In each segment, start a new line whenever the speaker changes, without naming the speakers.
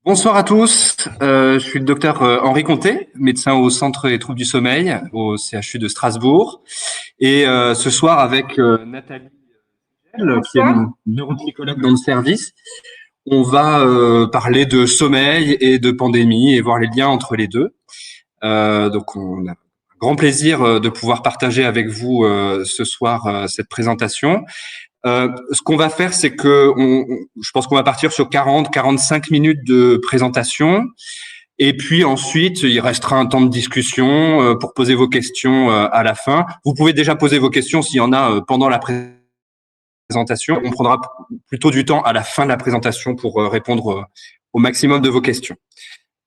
Bonsoir à tous, je suis le docteur Henri Comté, médecin au Centre des troubles du sommeil au CHU de Strasbourg. Et ce soir avec Nathalie, qui est une neuropsychologue dans le service, on va parler de sommeil et de pandémie et voir les liens entre les deux. Donc on a un grand plaisir de pouvoir partager avec vous ce soir cette présentation. Ce qu'on va faire, c'est que je pense qu'on va partir sur 40-45 minutes de présentation. Et puis ensuite, il restera un temps de discussion pour poser vos questions à la fin. Vous pouvez déjà poser vos questions s'il y en a pendant la présentation. On prendra plutôt du temps à la fin de la présentation pour répondre au maximum de vos questions.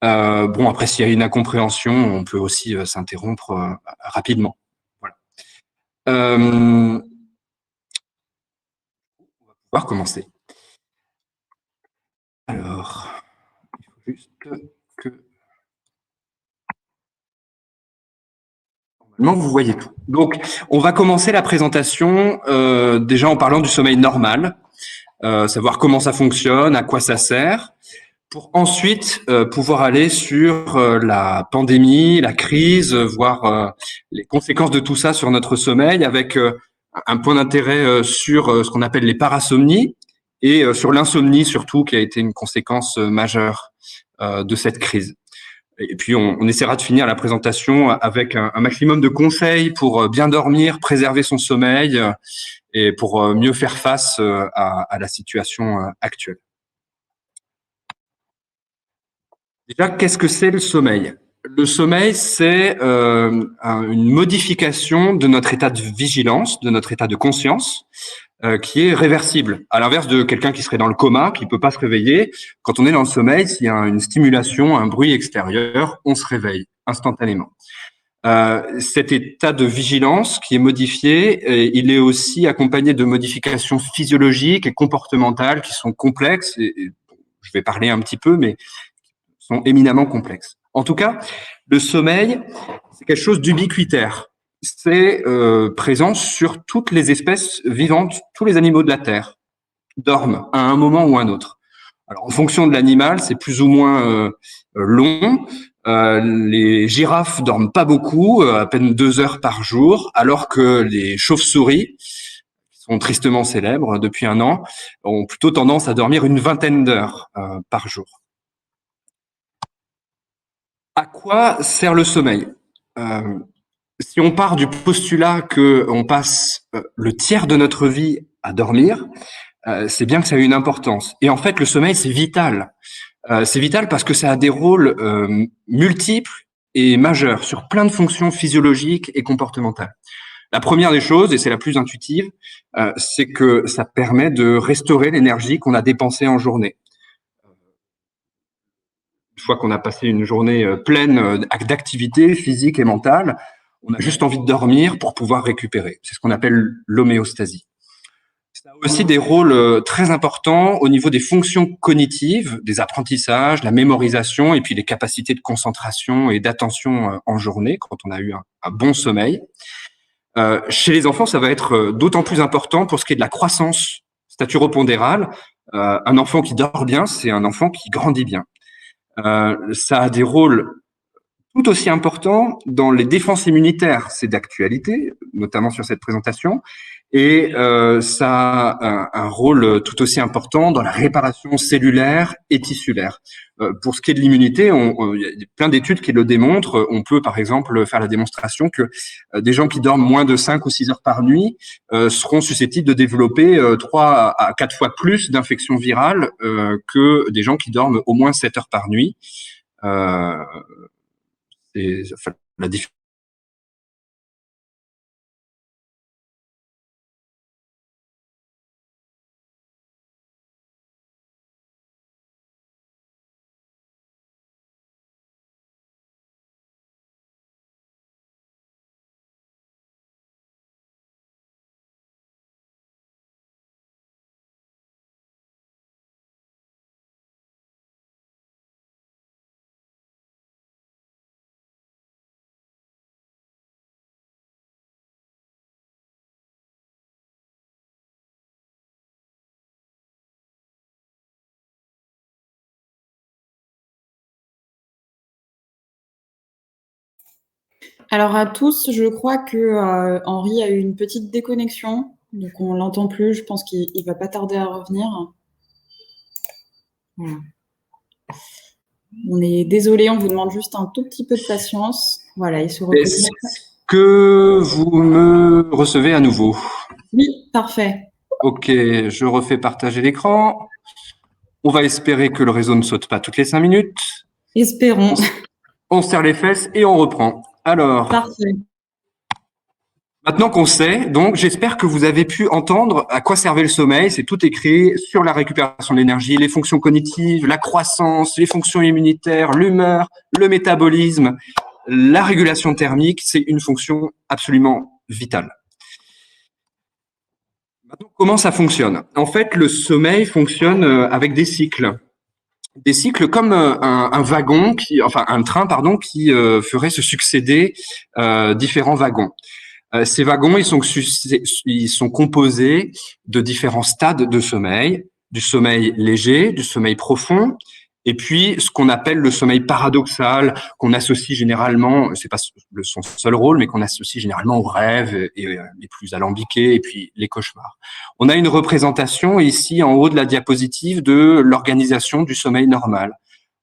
Bon, après, s'il y a une incompréhension, on peut aussi s'interrompre rapidement. Voilà. On va pouvoir commencer. Alors, il faut juste que normalement vous voyez tout. Donc, on va commencer la présentation déjà en parlant du sommeil normal, savoir comment ça fonctionne, à quoi ça sert, pour ensuite pouvoir aller sur la pandémie, la crise, voir les conséquences de tout ça sur notre sommeil, avec un point d'intérêt sur ce qu'on appelle les parasomnies et sur l'insomnie surtout, qui a été une conséquence majeure de cette crise. Et puis, on essaiera de finir la présentation avec un maximum de conseils pour bien dormir, préserver son sommeil et pour mieux faire face à la situation actuelle. Déjà, qu'est-ce que c'est le sommeil? Le sommeil, c'est une modification de notre état de vigilance, de notre état de conscience, qui est réversible. À l'inverse de quelqu'un qui serait dans le coma, qui peut pas se réveiller, quand on est dans le sommeil, s'il y a une stimulation, un bruit extérieur, on se réveille instantanément. Cet état de vigilance qui est modifié, il est aussi accompagné de modifications physiologiques et comportementales qui sont complexes. Et je vais parler un petit peu, mais sont éminemment complexes. En tout cas, le sommeil, c'est quelque chose d'ubiquitaire. C'est présent sur toutes les espèces vivantes, tous les animaux de la Terre dorment à un moment ou un autre. Alors, en fonction de l'animal, c'est plus ou moins long. Les girafes dorment pas beaucoup, à peine 2 heures par jour, alors que les chauves-souris, qui sont tristement célèbres depuis un an, ont plutôt tendance à dormir une vingtaine d'heures par jour. À quoi sert le sommeil? euh, Si on part du postulat qu'on passe le tiers de notre vie à dormir, c'est bien que ça a une importance. Et en fait, le sommeil, c'est vital. C'est vital parce que ça a des rôles multiples et majeurs sur plein de fonctions physiologiques et comportementales. La première des choses, et c'est la plus intuitive, c'est que ça permet de restaurer l'énergie qu'on a dépensée en journée. Une fois qu'on a passé une journée pleine d'activités physiques et mentales, on a juste envie de dormir pour pouvoir récupérer. C'est ce qu'on appelle l'homéostasie. Ça a aussi des rôles très importants au niveau des fonctions cognitives, des apprentissages, la mémorisation et puis les capacités de concentration et d'attention en journée quand on a eu un bon sommeil. Chez les enfants, ça va être d'autant plus important pour ce qui est de la croissance staturopondérale. Un enfant qui dort bien, c'est un enfant qui grandit bien. Ça a des rôles tout aussi importants dans les défenses immunitaires. C'est d'actualité, notamment sur cette présentation. Et ça a un rôle tout aussi important dans la réparation cellulaire et tissulaire. Pour ce qui est de l'immunité, il y a plein d'études qui le démontrent. On peut, par exemple, faire la démonstration que des gens qui dorment moins de 5 ou 6 heures par nuit seront susceptibles de développer 3 à 4 fois plus d'infections virales que des gens qui dorment au moins 7 heures par nuit. Euh, enfin, la différence
Alors à tous, je crois que Henri a eu une petite déconnexion, donc on l'entend plus. Je pense qu'il va pas tarder à revenir. Voilà. On est désolé, on vous demande juste un tout petit peu de patience. Voilà, il se
Est-ce
reconnecte.
que vous me recevez à nouveau?
Oui, parfait.
Ok, je refais partager l'écran. On va espérer que le réseau ne saute pas toutes les 5 minutes.
Espérons.
On serre les fesses et on reprend. Alors,
Parfait.
maintenant qu'on sait, donc j'espère que vous avez pu entendre à quoi servait le sommeil. C'est tout écrit sur la récupération d'énergie, les fonctions cognitives, la croissance, les fonctions immunitaires, l'humeur, le métabolisme, la régulation thermique. C'est une fonction absolument vitale. Maintenant, comment ça fonctionne? En fait, le sommeil fonctionne avec des cycles. Des cycles comme un wagon, enfin un train, pardon, qui ferait se succéder différents wagons. Ces wagons, ils sont composés de différents stades de sommeil, du sommeil léger, du sommeil profond, et puis ce qu'on appelle le sommeil paradoxal, qu'on associe généralement, c'est pas son seul rôle, mais qu'on associe généralement aux rêves et les plus alambiqués, et puis les cauchemars. On a une représentation ici en haut de la diapositive de l'organisation du sommeil normal.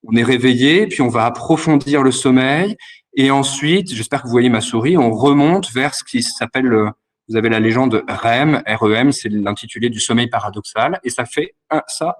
On est réveillé, puis on va approfondir le sommeil, et ensuite, j'espère que vous voyez ma souris, on remonte vers ce qui s'appelle, vous avez la légende REM, REM, c'est l'intitulé du sommeil paradoxal, et ça fait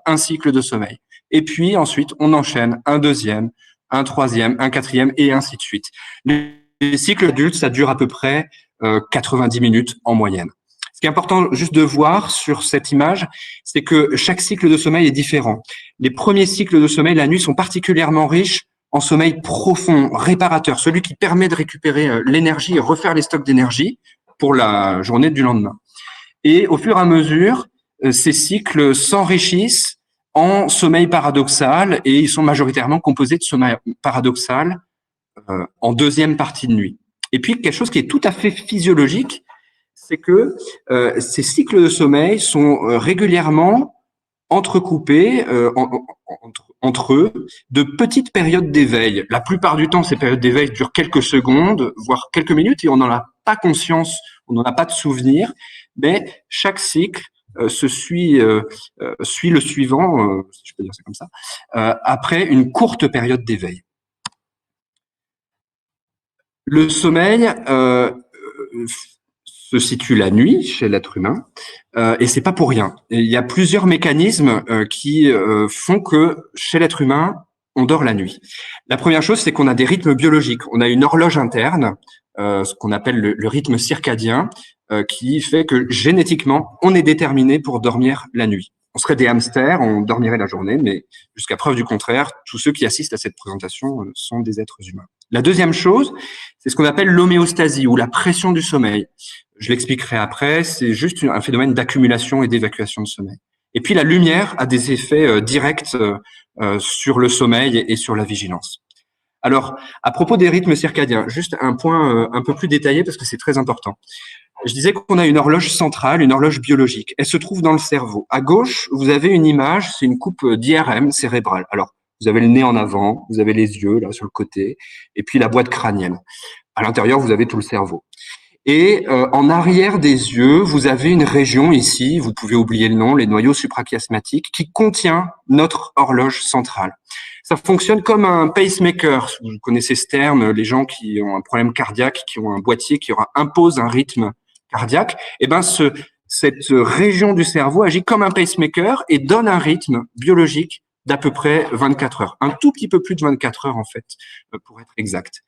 un cycle de sommeil. Et puis ensuite, on enchaîne un deuxième, un troisième, un quatrième, et ainsi de suite. Les cycles adultes, ça dure à peu près 90 minutes en moyenne. Ce qui est important juste de voir sur cette image, c'est que chaque cycle de sommeil est différent. Les premiers cycles de sommeil, la nuit, sont particulièrement riches en sommeil profond, réparateur, celui qui permet de récupérer l'énergie et refaire les stocks d'énergie pour la journée du lendemain. Et au fur et à mesure, ces cycles s'enrichissent en sommeil paradoxal et ils sont majoritairement composés de sommeil paradoxal en deuxième partie de nuit. Et puis, quelque chose qui est tout à fait physiologique, c'est que ces cycles de sommeil sont régulièrement entrecoupés entre eux de petites périodes d'éveil. La plupart du temps, ces périodes d'éveil durent quelques secondes, voire quelques minutes, et on n'en a pas conscience, on n'en a pas de souvenir, mais chaque cycle suit le suivant, si je peux dire ça comme ça, après une courte période d'éveil. Le sommeil se situe la nuit chez l'être humain, et c'est pas pour rien. Et il y a plusieurs mécanismes qui font que chez l'être humain, on dort la nuit. La première chose, c'est qu'on a des rythmes biologiques. On a une horloge interne, ce qu'on appelle le rythme circadien, qui fait que génétiquement, on est déterminé pour dormir la nuit. On serait des hamsters, on dormirait la journée, mais jusqu'à preuve du contraire, tous ceux qui assistent à cette présentation sont des êtres humains. La deuxième chose, c'est ce qu'on appelle l'homéostasie ou la pression du sommeil. Je l'expliquerai après, c'est juste un phénomène d'accumulation et d'évacuation de sommeil. Et puis la lumière a des effets directs sur le sommeil et sur la vigilance. Alors, à propos des rythmes circadiens, juste un point un peu plus détaillé parce que c'est très important. Je disais qu'on a une horloge centrale, une horloge biologique. Elle se trouve dans le cerveau. À gauche, vous avez une image, c'est une coupe d'IRM cérébrale. Alors, vous avez le nez en avant, vous avez les yeux là sur le côté, et puis la boîte crânienne. À l'intérieur, vous avez tout le cerveau. Et en arrière des yeux, vous avez une région ici, vous pouvez oublier le nom, les noyaux suprachiasmatiques, qui contient notre horloge centrale. Ça fonctionne comme un pacemaker. Vous connaissez ce terme, les gens qui ont un problème cardiaque, qui ont un boîtier qui impose un rythme cardiaque. Eh ben, cette région du cerveau agit comme un pacemaker et donne un rythme biologique d'à peu près 24 heures. Un tout petit peu plus de 24 heures, en fait, pour être exact.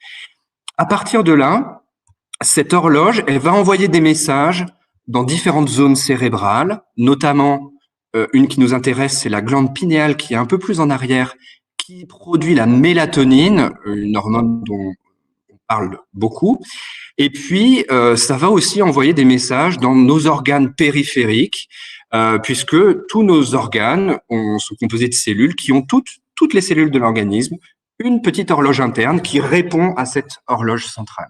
À partir de là, cette horloge, elle va envoyer des messages dans différentes zones cérébrales, notamment une qui nous intéresse, c'est la glande pinéale qui est un peu plus en arrière, qui produit la mélatonine, une hormone dont on parle beaucoup. Et puis, ça va aussi envoyer des messages dans nos organes périphériques, puisque tous nos organes sont composés de cellules qui ont toutes les cellules de l'organisme, une petite horloge interne qui répond à cette horloge centrale.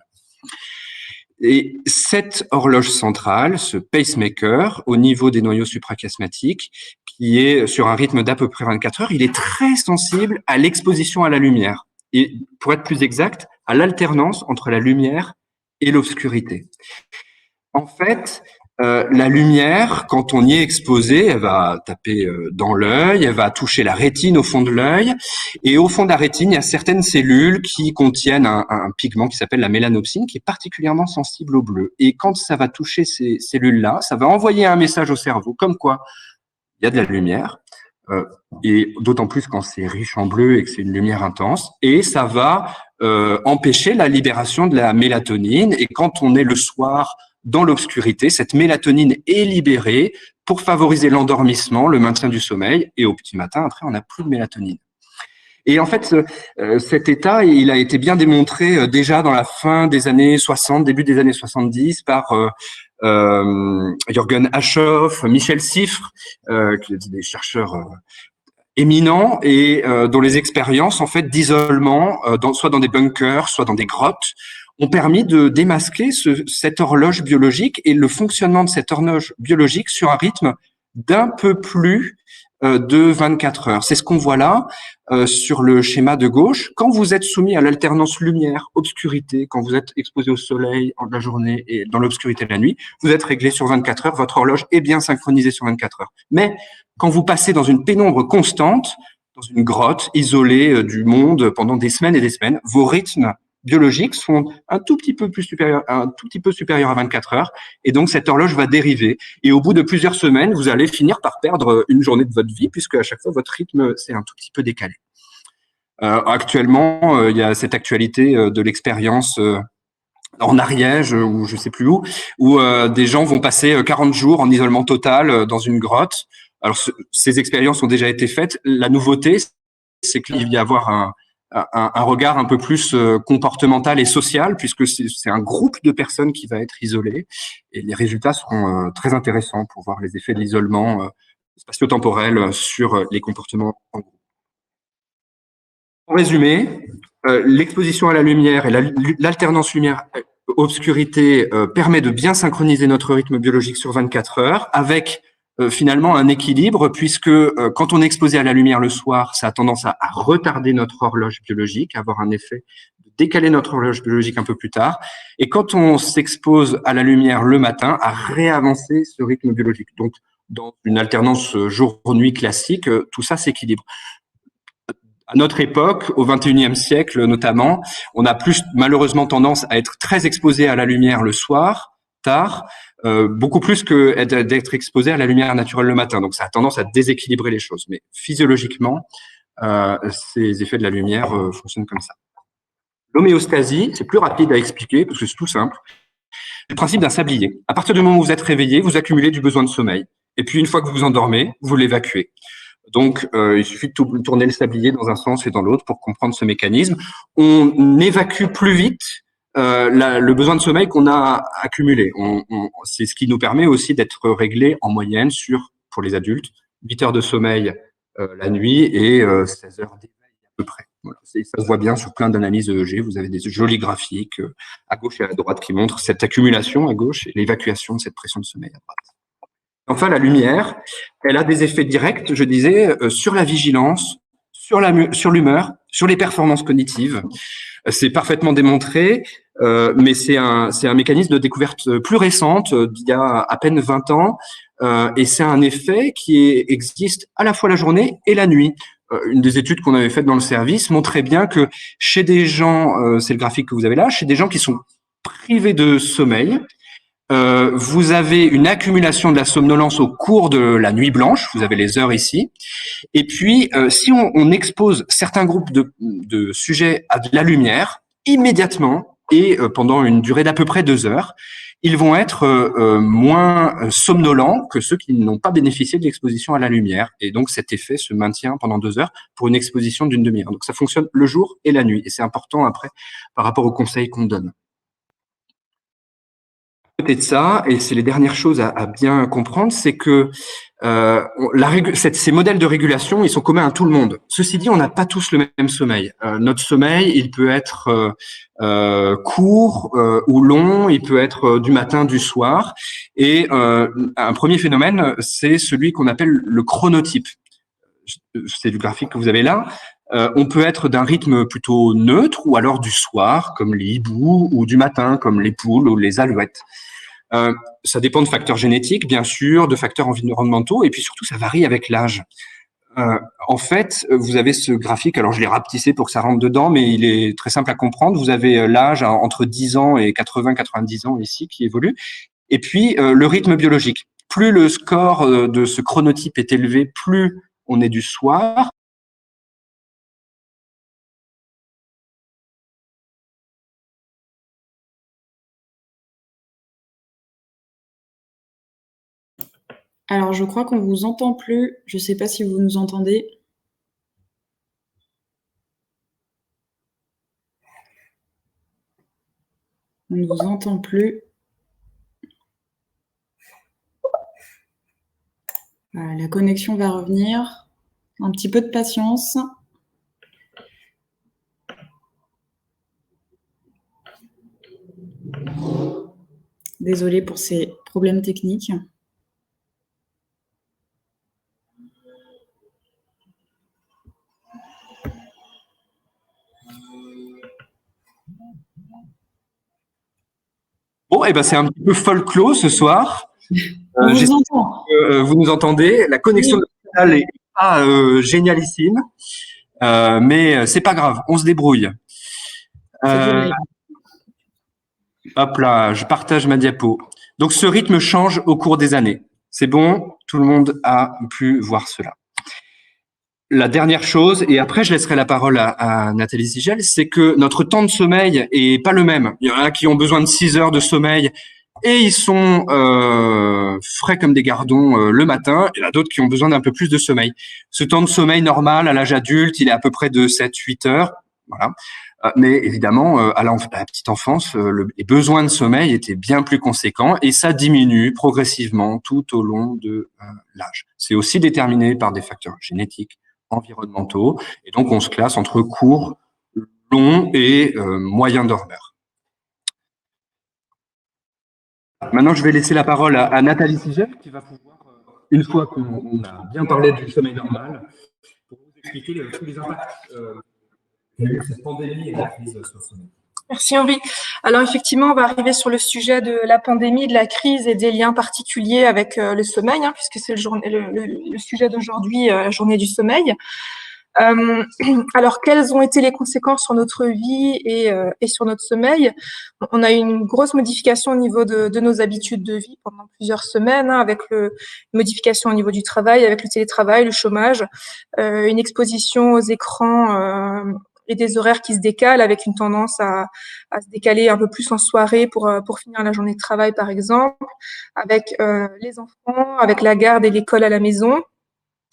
Et cette horloge centrale, ce pacemaker, au niveau des noyaux suprachiasmatiques, qui est sur un rythme d'à peu près 24 heures, il est très sensible à l'exposition à la lumière. Et pour être plus exact, à l'alternance entre la lumière et l'obscurité. En fait, la lumière, quand on y est exposé, elle va taper dans l'œil, elle va toucher la rétine au fond de l'œil, et au fond de la rétine, il y a certaines cellules qui contiennent un pigment qui s'appelle la mélanopsine, qui est particulièrement sensible au bleu. Et quand ça va toucher ces cellules-là, ça va envoyer un message au cerveau, comme quoi il y a de la lumière, et d'autant plus quand c'est riche en bleu et que c'est une lumière intense, et ça va empêcher la libération de la mélatonine. Et quand on est le soir dans l'obscurité, cette mélatonine est libérée pour favoriser l'endormissement, le maintien du sommeil, et au petit matin, après, on n'a plus de mélatonine. Et en fait, cet état, il a été bien démontré déjà dans la fin des années 60, début des années 70 par Jürgen Aschoff, Michel Siffre, qui sont des chercheurs éminents et dont les expériences en fait d'isolement, soit dans des bunkers, soit dans des grottes, ont permis de démasquer cette horloge biologique et le fonctionnement de cette horloge biologique sur un rythme d'un peu plus de 24 heures. C'est ce qu'on voit là sur le schéma de gauche. Quand vous êtes soumis à l'alternance lumière-obscurité, quand vous êtes exposé au soleil en la journée et dans l'obscurité de la nuit, vous êtes réglé sur 24 heures, votre horloge est bien synchronisée sur 24 heures. Mais quand vous passez dans une pénombre constante, dans une grotte isolée du monde pendant des semaines et des semaines, vos rythmes biologiques sont un tout petit peu supérieurs à 24 heures, et donc cette horloge va dériver. Et au bout de plusieurs semaines, vous allez finir par perdre une journée de votre vie, puisque à chaque fois votre rythme s'est un tout petit peu décalé. Actuellement, il y a cette actualité de l'expérience en Ariège ou je sais plus où des gens vont passer 40 jours en isolement total dans une grotte. Alors ces expériences ont déjà été faites. La nouveauté, c'est qu'il va y avoir un regard un peu plus comportemental et social, puisque c'est un groupe de personnes qui va être isolé, et les résultats seront très intéressants pour voir les effets de l'isolement spatio-temporel sur les comportements en groupe. En résumé, l'exposition à la lumière et l'alternance lumière-obscurité permet de bien synchroniser notre rythme biologique sur 24 heures, avec finalement un équilibre, puisque quand on est exposé à la lumière le soir, ça a tendance à retarder notre horloge biologique, à avoir un effet de décaler notre horloge biologique un peu plus tard, et quand on s'expose à la lumière le matin, à réavancer ce rythme biologique. Donc, dans une alternance jour-nuit classique, tout ça s'équilibre. À notre époque, au XXIe siècle notamment, on a plus malheureusement tendance à être très exposé à la lumière le soir, tard, beaucoup plus que d'être exposé à la lumière naturelle le matin. Donc ça a tendance à déséquilibrer les choses. Mais physiologiquement, ces effets de la lumière fonctionnent comme ça. L'homéostasie, c'est plus rapide à expliquer parce que c'est tout simple. C'est le principe d'un sablier. À partir du moment où vous êtes réveillé, vous accumulez du besoin de sommeil. Et puis une fois que vous vous endormez, vous l'évacuez. Donc, il suffit de tourner le sablier dans un sens et dans l'autre pour comprendre ce mécanisme. On évacue plus vite le besoin de sommeil qu'on a accumulé. C'est ce qui nous permet aussi d'être réglé en moyenne pour les adultes, 8 heures de sommeil la nuit et 16 heures d'éveil à peu près. Voilà. Ça se voit bien sur plein d'analyses EEG. Vous avez des jolis graphiques à gauche et à droite qui montrent cette accumulation à gauche et l'évacuation de cette pression de sommeil à droite. Enfin, la lumière, elle a des effets directs, je disais, sur la vigilance, sur l'humeur, sur les performances cognitives. C'est parfaitement démontré, mais c'est un mécanisme de découverte plus récente, d'il y a à peine 20 ans, et c'est un effet qui existe à la fois la journée et la nuit. Une des études qu'on avait faites dans le service montrait bien que chez des gens, c'est le graphique que vous avez là, chez des gens qui sont privés de sommeil, vous avez une accumulation de la somnolence au cours de la nuit blanche, vous avez les heures ici, et puis si on expose certains groupes de sujets à de la lumière, immédiatement, et pendant une durée d'à peu près 2 heures, ils vont être moins somnolents que ceux qui n'ont pas bénéficié de l'exposition à la lumière, et donc cet effet se maintient pendant 2 heures pour une exposition d'une demi-heure. Donc ça fonctionne le jour et la nuit, et c'est important après par rapport aux conseils qu'on donne. Côté de ça, et c'est les dernières choses à bien comprendre, c'est que ces modèles de régulation, ils sont communs à tout le monde. Ceci dit, on n'a pas tous le même sommeil. Notre sommeil, il peut être court ou long, il peut être du matin, du soir. Et un premier phénomène, c'est celui qu'on appelle le chronotype. C'est du graphique que vous avez là. On peut être d'un rythme plutôt neutre ou alors du soir, comme les hiboux, ou du matin, comme les poules ou les alouettes. Ça dépend de facteurs génétiques, bien sûr, de facteurs environnementaux, et puis surtout, ça varie avec l'âge. En fait, vous avez ce graphique, alors je l'ai rapetissé pour que ça rentre dedans, mais il est très simple à comprendre. Vous avez l'âge entre 10 ans et 80-90 ans ici qui évolue, et puis le rythme biologique. Plus le score de ce chronotype est élevé, plus on est du soir.
Alors, je crois qu'on vous entend plus. Je sais pas si vous nous entendez. On ne vous entend plus. Voilà, la connexion va revenir. Un petit peu de patience. Désolée pour ces problèmes techniques.
Bon, et ben c'est un petit peu folklore ce soir.
On vous entend.
Vous nous entendez. La connexion
Oui.
digitale est pas génialissime, mais c'est pas grave, on se débrouille.
C'est du
Euh,
live.
Hop là, je partage ma diapo. Donc ce rythme change au cours des années. C'est bon, tout le monde a pu voir cela. La dernière chose, et après je laisserai la parole à Nathalie Sigel, c'est que notre temps de sommeil est pas le même. Il y en a qui ont besoin de 6 heures de sommeil et ils sont frais comme des gardons le matin. Il y en a d'autres qui ont besoin d'un peu plus de sommeil. Ce temps de sommeil normal à l'âge adulte, il est à peu près de 7-8 heures. Voilà. Mais évidemment, à la petite enfance, les besoins de sommeil étaient bien plus conséquents et ça diminue progressivement tout au long de l'âge. C'est aussi déterminé par des facteurs génétiques, environnementaux, et donc on se classe entre court, long et moyen dormeur. Maintenant, je vais laisser la parole à Nathalie Sigel qui va pouvoir, une fois qu'on a bien parlé du sommeil normal, pour vous expliquer tous les impacts que cette pandémie et la crise sur le sommeil.
Merci Henri. Alors effectivement, on va arriver sur le sujet de la pandémie, de la crise et des liens particuliers avec le sommeil, hein, puisque c'est le sujet d'aujourd'hui, la journée du sommeil. Alors, quelles ont été les conséquences sur notre vie et sur notre sommeil? On a eu une grosse modification au niveau de nos habitudes de vie pendant plusieurs semaines, hein, avec une modification au niveau du travail, avec le télétravail, le chômage, une exposition aux écrans et des horaires qui se décalent, avec une tendance à se décaler un peu plus en soirée pour finir la journée de travail, par exemple, avec les enfants, avec la garde et l'école à la maison,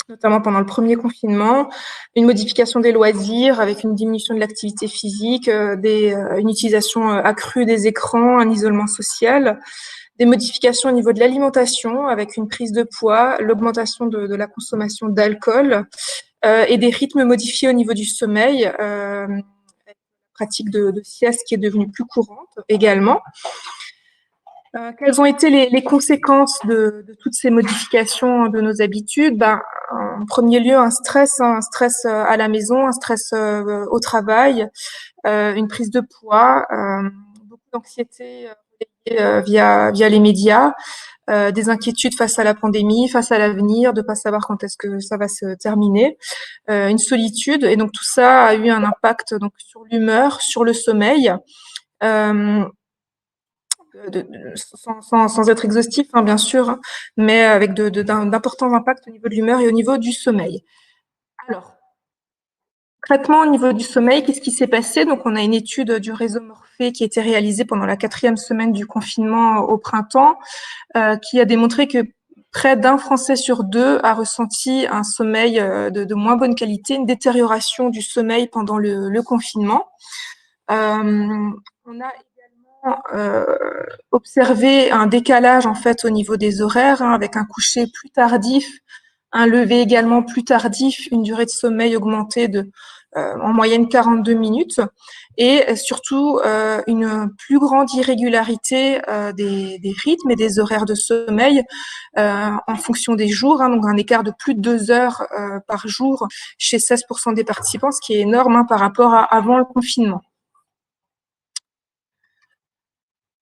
notamment pendant le premier confinement, une modification des loisirs avec une diminution de l'activité physique, une utilisation accrue des écrans, un isolement social, des modifications au niveau de l'alimentation avec une prise de poids, l'augmentation de la consommation d'alcool et des rythmes modifiés au niveau du sommeil, la pratique de sieste qui est devenue plus courante également. Quelles ont été les conséquences de toutes ces modifications de nos habitudes? En premier lieu, un stress à la maison, un stress au travail, une prise de poids, beaucoup d'anxiété via les médias, des inquiétudes face à la pandémie, face à l'avenir, de pas savoir quand est-ce que ça va se terminer, une solitude. Et donc tout ça a eu un impact donc sur l'humeur, sur le sommeil. Sans être exhaustif, hein, bien sûr, hein, mais avec d'importants impacts au niveau de l'humeur et au niveau du sommeil. Alors, concrètement, au niveau du sommeil, qu'est-ce qui s'est passé? Donc, on a une étude du réseau Morphée qui a été réalisée pendant la 4e semaine du confinement au printemps, qui a démontré que près d'un Français sur 2 a ressenti un sommeil de moins bonne qualité, une détérioration du sommeil pendant le confinement. On a observé un décalage en fait au niveau des horaires, hein, avec un coucher plus tardif un lever également plus tardif, une durée de sommeil augmentée de en moyenne 42 minutes et surtout une plus grande irrégularité des rythmes et des horaires de sommeil en fonction des jours, donc un écart de plus de 2 heures par jour chez 16% des participants, ce qui est énorme par rapport à avant le confinement.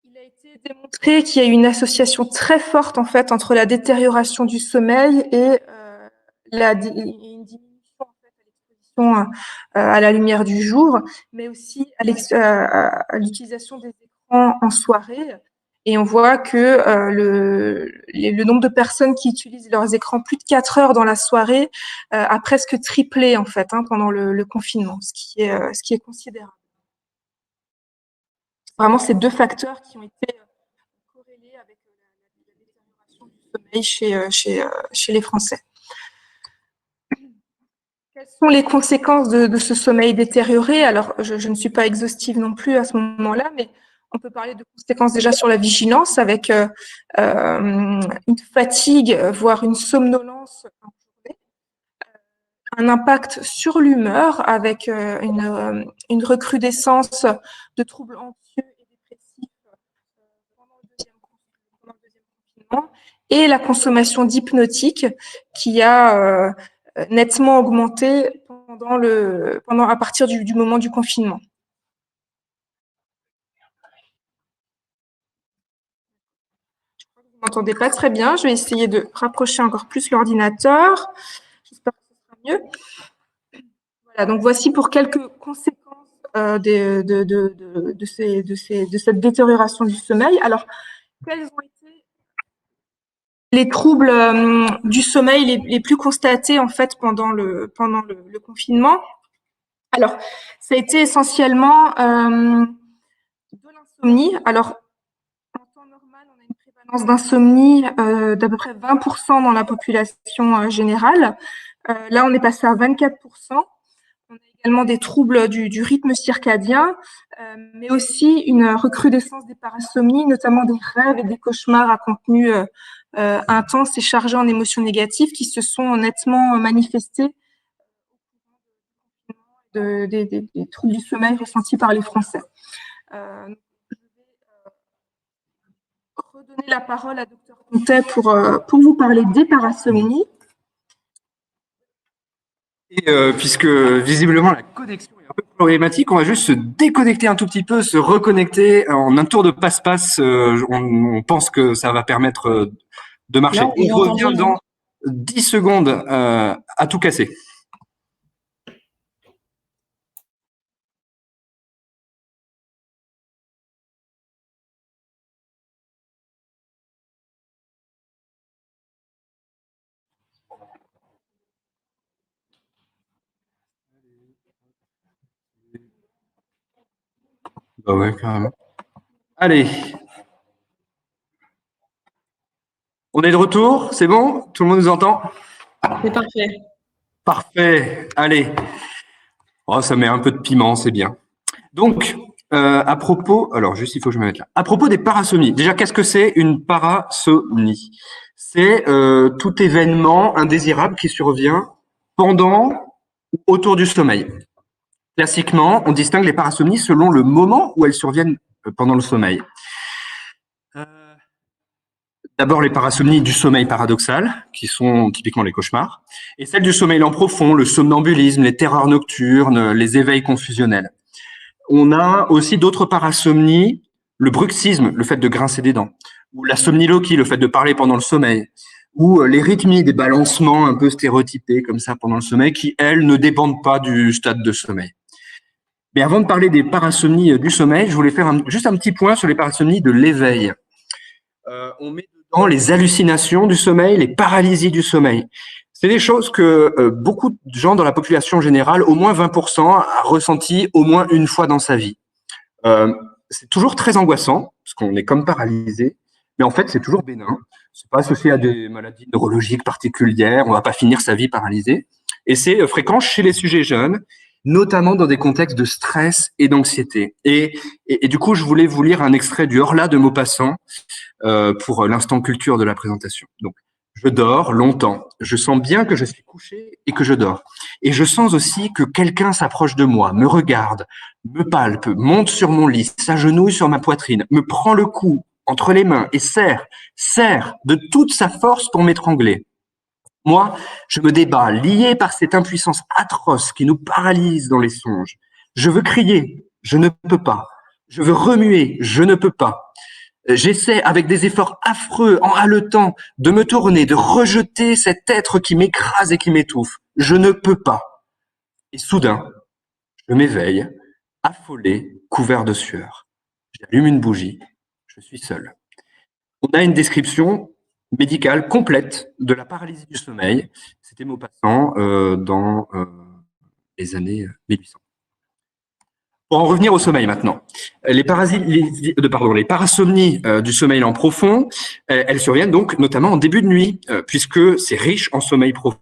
Il a été démontré qu'il y a une association très forte en fait entre la détérioration du sommeil et une diminution en fait, à l'exposition à la lumière du jour, mais aussi à l'utilisation des écrans en soirée. Et on voit que le nombre de personnes qui utilisent leurs écrans plus de 4 heures dans la soirée a presque triplé en fait pendant le confinement, ce qui est considérable. Vraiment, ces deux facteurs qui ont été corrélés avec la détérioration du sommeil chez les Français. Quelles sont les conséquences de ce sommeil détérioré? Alors, je ne suis pas exhaustive non plus à ce moment-là, mais on peut parler de conséquences déjà sur la vigilance avec une fatigue, voire une somnolence en journée, un impact sur l'humeur avec une recrudescence de troubles anxieux et dépressifs pendant le deuxième confinement, et la consommation d'hypnotiques qui a nettement augmenté à partir du moment du confinement. Vous ne m'entendez pas très bien. Je vais essayer de rapprocher encore plus l'ordinateur. J'espère que ce sera mieux. Voilà, donc voici pour quelques conséquences de cette détérioration du sommeil. Alors, quels ont été les troubles du sommeil les plus constatés en fait pendant le confinement? Alors, ça a été essentiellement de l'insomnie. Alors, en temps normal, on a une prévalence d'insomnie d'à peu près 20% dans la population générale. Là, on est passé à 24%. On a également des troubles du rythme circadien, mais aussi une recrudescence des parasomnies, notamment des rêves et des cauchemars à contenu intense et chargé en émotions négatives qui se sont nettement manifestés des troubles du sommeil ressentis par les Français. Je vais redonner la parole à Dr Contet pour vous parler des parasomnies.
Et puisque visiblement la connexion est un peu problématique, on va juste se déconnecter un tout petit peu, se reconnecter en un tour de passe-passe. On pense que ça va permettre de marcher.
Là,
on revient dans 10 secondes à tout casser. Bah ouais, carrément. Allez. On est de retour, c'est bon? Tout le monde nous entend?
C'est parfait.
Parfait. Allez. Oh, ça met un peu de piment, c'est bien. Donc, à propos, alors juste il faut que je me mette là. À propos des parasomnies, déjà qu'est-ce que c'est une parasomnie? C'est tout événement indésirable qui survient pendant ou autour du sommeil. Classiquement, on distingue les parasomnies selon le moment où elles surviennent pendant le sommeil. D'abord les parasomnies du sommeil paradoxal, qui sont typiquement les cauchemars, et celles du sommeil lent profond, le somnambulisme, les terreurs nocturnes, les éveils confusionnels. On a aussi d'autres parasomnies, le bruxisme, le fait de grincer des dents, ou la somniloquie, le fait de parler pendant le sommeil, ou les rythmies, des balancements un peu stéréotypés comme ça pendant le sommeil, qui, elles, ne dépendent pas du stade de sommeil. Mais avant de parler des parasomnies du sommeil, je voulais faire juste un petit point sur les parasomnies de l'éveil. On met dedans les hallucinations du sommeil, les paralysies du sommeil. C'est des choses que beaucoup de gens dans la population générale, au moins 20%, a ressenti au moins une fois dans sa vie. C'est toujours très angoissant, parce qu'on est comme paralysé, mais en fait, c'est toujours bénin. C'est pas associé à des maladies neurologiques particulières, on va pas finir sa vie paralysée. Et c'est fréquent chez les sujets jeunes, notamment dans des contextes de stress et d'anxiété. Et du coup, je voulais vous lire un extrait du Horla de Maupassant pour l'instant culture de la présentation. Donc, Je dors longtemps. Je sens bien que je suis couché et que je dors. Et je sens aussi que quelqu'un s'approche de moi, me regarde, me palpe, monte sur mon lit, s'agenouille sur ma poitrine, me prend le cou entre les mains et serre de toute sa force pour m'étrangler. Moi, je me débat, lié par cette impuissance atroce qui nous paralyse dans les songes. Je veux crier, je ne peux pas. Je veux remuer, je ne peux pas. J'essaie, avec des efforts affreux, en haletant, de me tourner, de rejeter cet être qui m'écrase et qui m'étouffe. Je ne peux pas. Et soudain, je m'éveille, affolé, couvert de sueur. J'allume une bougie. Je suis seul. On a une description médicale complète de la paralysie du sommeil. C'était Maupassant dans les années 1800. Pour en revenir au sommeil maintenant, les parasomnies du sommeil lent profond, elles surviennent donc notamment en début de nuit, puisque c'est riche en sommeil profond.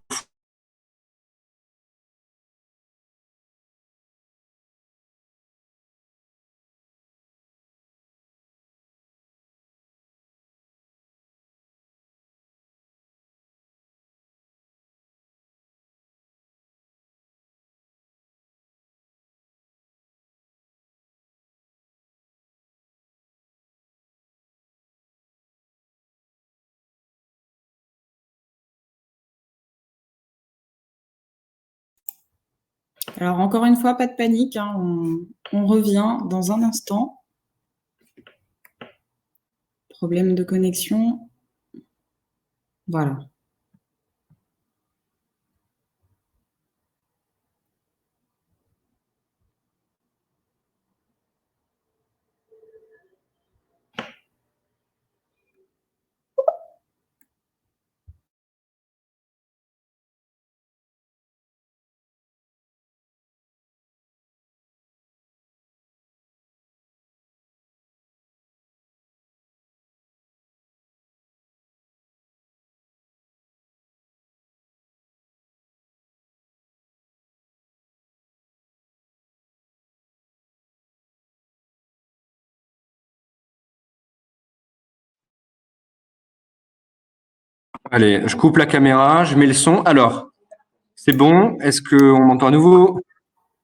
Alors, encore une fois, pas de panique, hein, on revient dans un instant. Problème de connexion. Voilà.
Allez, je coupe la caméra, je mets le son. Alors, c'est bon? Est-ce qu'on m'entend à nouveau?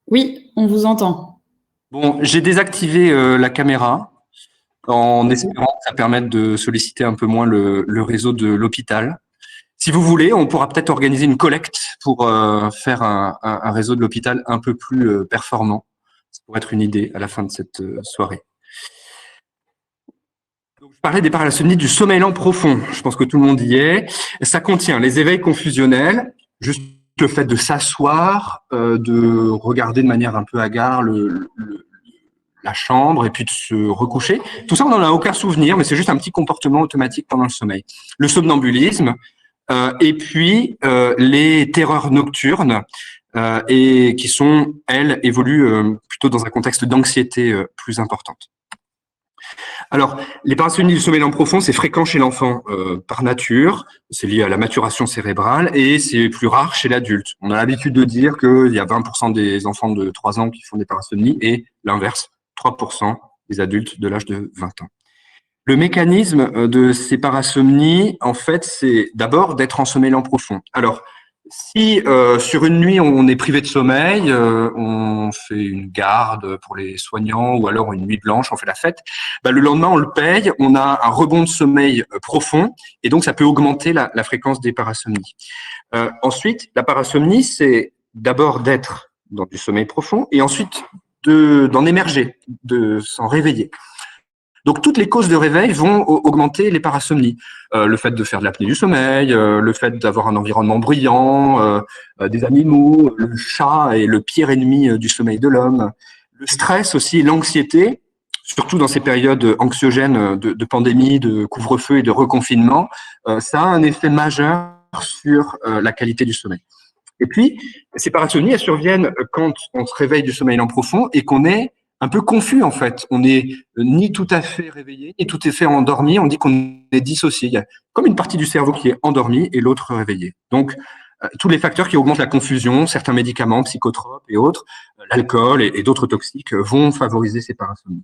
Oui, on vous entend.
Bon, j'ai désactivé la caméra en espérant que ça permette de solliciter un peu moins le réseau de l'hôpital. Si vous voulez, on pourra peut-être organiser une collecte pour faire un réseau de l'hôpital un peu plus performant. Ça pourrait être une idée à la fin de cette soirée. Donc, je parlais des parasomnies du sommeil lent profond. Je pense que tout le monde y est. Ça contient les éveils confusionnels, juste le fait de s'asseoir, de regarder de manière un peu hagard la chambre et puis de se recoucher. Tout ça, on n'en a aucun souvenir, mais c'est juste un petit comportement automatique pendant le sommeil. Le somnambulisme, et puis les terreurs nocturnes, et qui sont, elles, évoluent plutôt dans un contexte d'anxiété plus importante. Alors, les parasomnies du sommeil lent profond, c'est fréquent chez l'enfant par nature, c'est lié à la maturation cérébrale et c'est plus rare chez l'adulte. On a l'habitude de dire qu'il y a 20% des enfants de 3 ans qui font des parasomnies et l'inverse, 3% des adultes de l'âge de 20 ans. Le mécanisme de ces parasomnies, en fait, c'est d'abord d'être en sommeil lent profond. Alors, si sur une nuit on est privé de sommeil, on fait une garde pour les soignants ou alors une nuit blanche, on fait la fête, bah, le lendemain on le paye, on a un rebond de sommeil profond et donc ça peut augmenter la fréquence des parasomnies. Ensuite, la parasomnie, c'est d'abord d'être dans du sommeil profond et ensuite d'en émerger, de s'en réveiller. Donc, toutes les causes de réveil vont augmenter les parasomnies. Le fait de faire de l'apnée du sommeil, le fait d'avoir un environnement bruyant, des animaux, le chat est le pire ennemi du sommeil de l'homme. Le stress aussi, l'anxiété, surtout dans ces périodes anxiogènes de pandémie, de couvre-feu et de reconfinement, ça a un effet majeur sur la qualité du sommeil. Et puis, ces parasomnies, elles surviennent quand on se réveille du sommeil lent profond et qu'on est un peu confus en fait. On n'est ni tout à fait réveillé, ni tout à fait endormi. On dit qu'on est dissocié. Il y a comme une partie du cerveau qui est endormie et l'autre réveillée. Donc, tous les facteurs qui augmentent la confusion, certains médicaments, psychotropes et autres, l'alcool et d'autres toxiques vont favoriser ces parasomnies.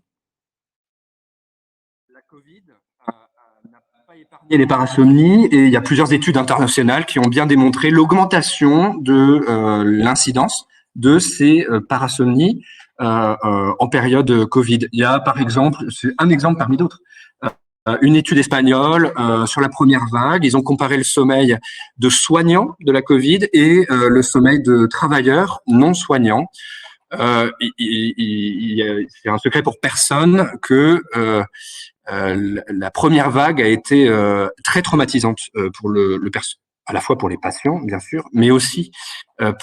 La Covid n'a pas épargné les parasomnies et il y a plusieurs études internationales qui ont bien démontré l'augmentation de l'incidence de ces parasomnies en période Covid. Il y a par exemple, c'est un exemple parmi d'autres, une étude espagnole sur la première vague. Ils ont comparé le sommeil de soignants de la Covid et le sommeil de travailleurs non soignants. C'est un secret pour personne que la première vague a été très traumatisante pour à la fois pour les patients, bien sûr, mais aussi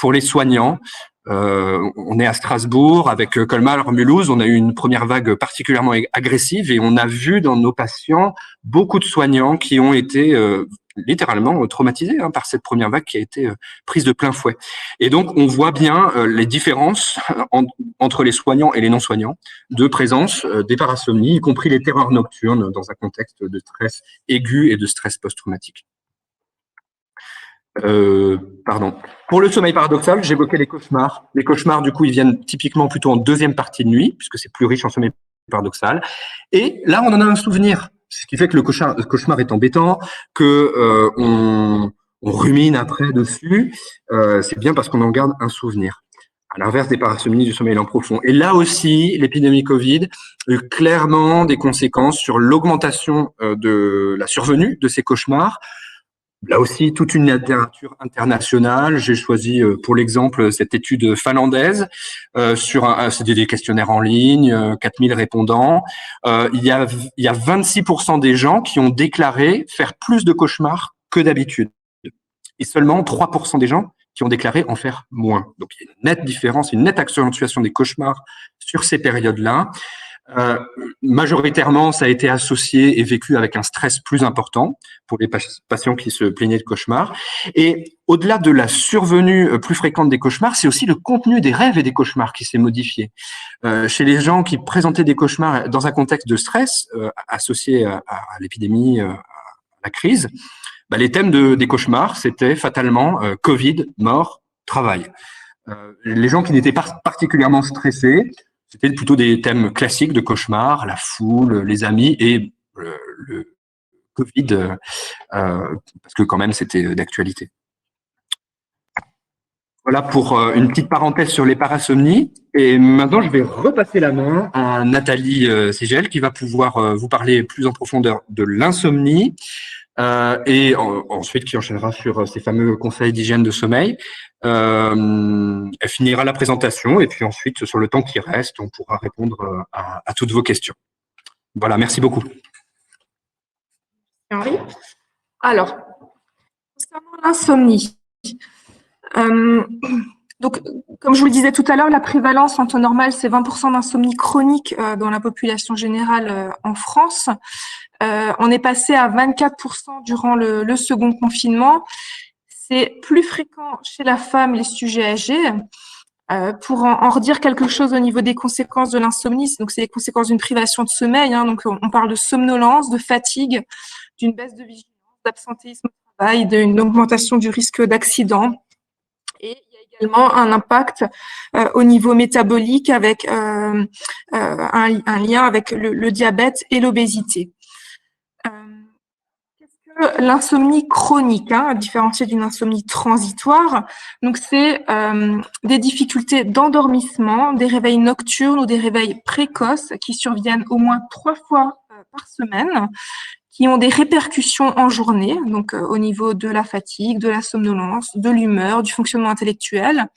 pour les soignants. On est à Strasbourg avec Colmar-Mulhouse. On a eu une première vague particulièrement agressive et on a vu dans nos patients beaucoup de soignants qui ont été littéralement traumatisés par cette première vague qui a été prise de plein fouet. Et donc, on voit bien les différences entre les soignants et les non-soignants de présence des parasomnies, y compris les terreurs nocturnes dans un contexte de stress aigu et de stress post-traumatique. Pardon. Pour le sommeil paradoxal, j'évoquais les cauchemars. Les cauchemars, du coup, ils viennent typiquement plutôt en deuxième partie de nuit, puisque c'est plus riche en sommeil paradoxal. Et là, on en a un souvenir, ce qui fait que le cauchemar est embêtant, que on rumine après dessus. C'est bien parce qu'on en garde un souvenir. À l'inverse des parasomnies du sommeil lent profond. Et là aussi, l'épidémie Covid a eu clairement des conséquences sur l'augmentation de la survenue de ces cauchemars. Là aussi, toute une littérature internationale. J'ai choisi pour l'exemple cette étude finlandaise c'était des questionnaires en ligne, 4000 répondants. Il y a 26% des gens qui ont déclaré faire plus de cauchemars que d'habitude. Et seulement 3% des gens qui ont déclaré en faire moins. Donc, il y a une nette différence, une nette accentuation des cauchemars sur ces périodes-là. Majoritairement, ça a été associé et vécu avec un stress plus important pour les patients qui se plaignaient de cauchemars. Et au-delà de la survenue plus fréquente des cauchemars, c'est aussi le contenu des rêves et des cauchemars qui s'est modifié. Chez les gens qui présentaient des cauchemars dans un contexte de stress associé à l'épidémie, à la crise, les thèmes des cauchemars, c'était fatalement Covid, mort, travail. Les gens qui n'étaient pas particulièrement stressés, c'était plutôt des thèmes classiques de cauchemar, la foule, les amis et le Covid, parce que quand même c'était d'actualité. Voilà pour une petite parenthèse sur les parasomnies. Et maintenant, je vais repasser la main à Nathalie Ségel qui va pouvoir vous parler plus en profondeur de l'insomnie et ensuite qui enchaînera sur ces fameux conseils d'hygiène de sommeil. Elle finira la présentation et puis ensuite, sur le temps qui reste, on pourra répondre à toutes vos questions. Voilà, merci beaucoup.
Henri. Alors, concernant l'insomnie, donc, comme je vous le disais tout à l'heure, la prévalence en temps normal, c'est 20% d'insomnie chronique dans la population générale en France. On est passé à 24% durant le second confinement. C'est plus fréquent chez la femme, les sujets âgés. Pour en redire quelque chose au niveau des conséquences de l'insomnie, donc c'est les conséquences d'une privation de sommeil. Donc on parle de somnolence, de fatigue, d'une baisse de vigilance, d'absentéisme au travail, d'une augmentation du risque d'accident. Et il y a également un impact au niveau métabolique avec un lien avec le diabète et l'obésité. L'insomnie chronique, à différencier d'une insomnie transitoire, donc c'est des difficultés d'endormissement, des réveils nocturnes ou des réveils précoces qui surviennent au moins 3 fois par semaine, qui ont des répercussions en journée, donc au niveau de la fatigue, de la somnolence, de l'humeur, du fonctionnement intellectuel.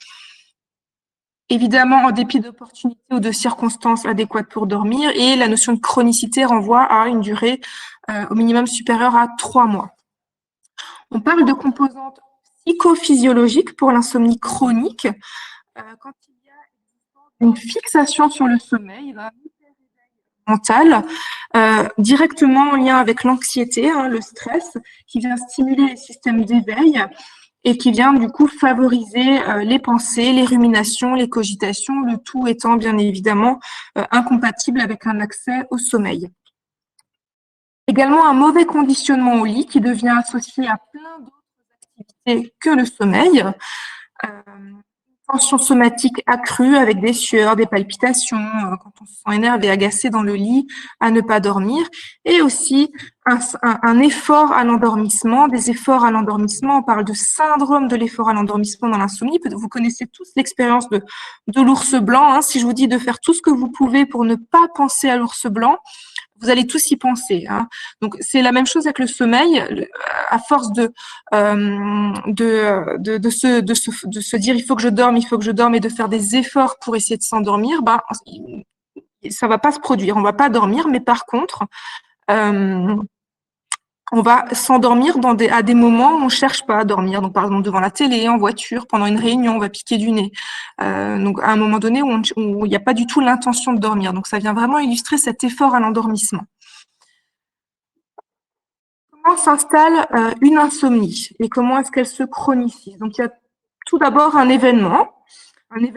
Évidemment, en dépit d'opportunités ou de circonstances adéquates pour dormir, et la notion de chronicité renvoie à une durée au minimum supérieure à 3 mois. On parle de composantes psychophysiologiques pour l'insomnie chronique, quand il y a une fixation sur le sommeil, un mental, directement en lien avec l'anxiété, le stress, qui vient stimuler les systèmes d'éveil et qui vient du coup favoriser les pensées, les ruminations, les cogitations, le tout étant bien évidemment incompatible avec un accès au sommeil. Également un mauvais conditionnement au lit qui devient associé à plein d'autres activités que le sommeil. tension somatique accrue avec des sueurs, des palpitations, quand on se sent énervé, agacé dans le lit, à ne pas dormir, et aussi un effort à l'endormissement, des efforts à l'endormissement. On parle de syndrome de l'effort à l'endormissement dans l'insomnie. Vous connaissez tous l'expérience de l'ours blanc. Hein. Si je vous dis de faire tout ce que vous pouvez pour ne pas penser à l'ours blanc, vous allez tous y penser. Hein. Donc c'est la même chose avec le sommeil. À force de se dire il faut que je dorme et de faire des efforts pour essayer de s'endormir, ben ça va pas se produire. On va pas dormir, mais par contre, on va s'endormir à des moments où on cherche pas à dormir. Donc, par exemple, devant la télé, en voiture, pendant une réunion, on va piquer du nez. Donc, à un moment donné où il n'y a pas du tout l'intention de dormir. Donc, ça vient vraiment illustrer cet effort à l'endormissement. Comment s'installe une insomnie et comment est-ce qu'elle se chronifie? Donc, il y a tout d'abord un événement de vie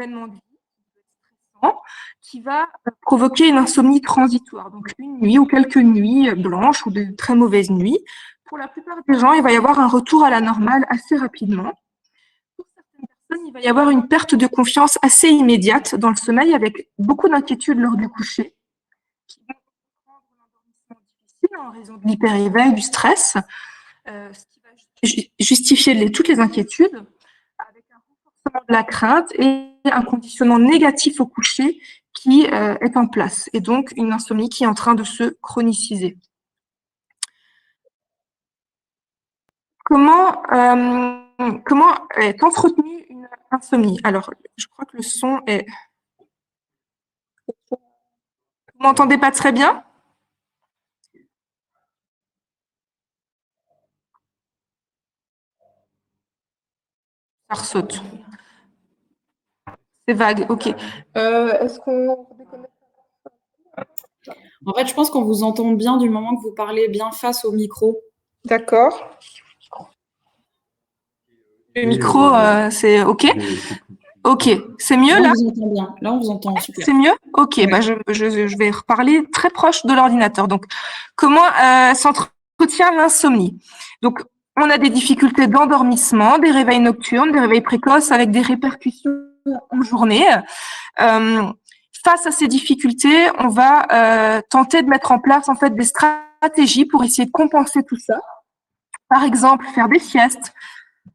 qui va provoquer une insomnie transitoire, donc une nuit ou quelques nuits blanches ou de très mauvaises nuits. Pour la plupart des gens, il va y avoir un retour à la normale assez rapidement. Pour certaines personnes, il va y avoir une perte de confiance assez immédiate dans le sommeil avec beaucoup d'inquiétudes lors du coucher, qui vont rendre l'endormissement difficile en raison de l'hyperéveil, du stress, ce qui va justifier toutes les inquiétudes, avec un renforcement de la crainte et un conditionnement négatif au coucher qui est en place, et donc une insomnie qui est en train de se chroniciser. Comment est entretenue une insomnie? Alors, je crois que le son est... Vous m'entendez pas très bien? Ça ressaute. C'est vague, ok. Est-ce qu'on...
En fait, je pense qu'on vous entend bien du moment que vous parlez bien face au micro.
D'accord. Le micro, c'est OK? OK. C'est mieux là?
On vous entend bien. Là, on vous entend super.
C'est mieux? OK.
Ouais.
Bah, je vais reparler très proche de l'ordinateur. Donc, comment s'entretient l'insomnie? Donc, on a des difficultés d'endormissement, des réveils nocturnes, des réveils précoces avec des répercussions en journée. Face à ces difficultés, on va tenter de mettre en place en fait des stratégies pour essayer de compenser tout ça. Par exemple, faire des siestes,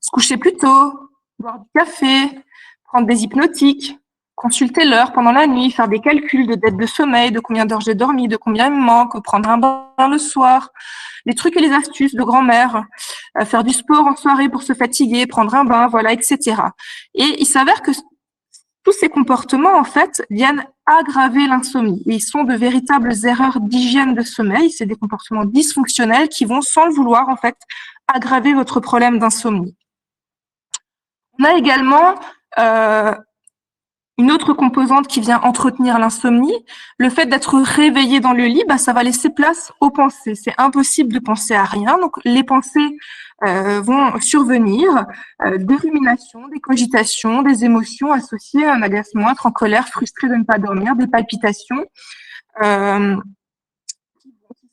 se coucher plus tôt, boire du café, prendre des hypnotiques, consulter l'heure pendant la nuit, faire des calculs de dette de sommeil, de combien d'heures j'ai dormi, de combien il me manque, prendre un bain le soir, les trucs et les astuces de grand-mère, faire du sport en soirée pour se fatiguer, prendre un bain, voilà, etc. Et il s'avère que tous ces comportements, en fait, viennent aggraver l'insomnie. Et ils sont de véritables erreurs d'hygiène de sommeil. C'est des comportements dysfonctionnels qui vont, sans le vouloir, en fait, aggraver votre problème d'insomnie. On a également une autre composante qui vient entretenir l'insomnie. Le fait d'être réveillé dans le lit, ça va laisser place aux pensées. C'est impossible de penser à rien. Donc, les pensées vont survenir, des ruminations, des cogitations, des émotions associées à un agacement, être en colère, frustré de ne pas dormir, des palpitations, qui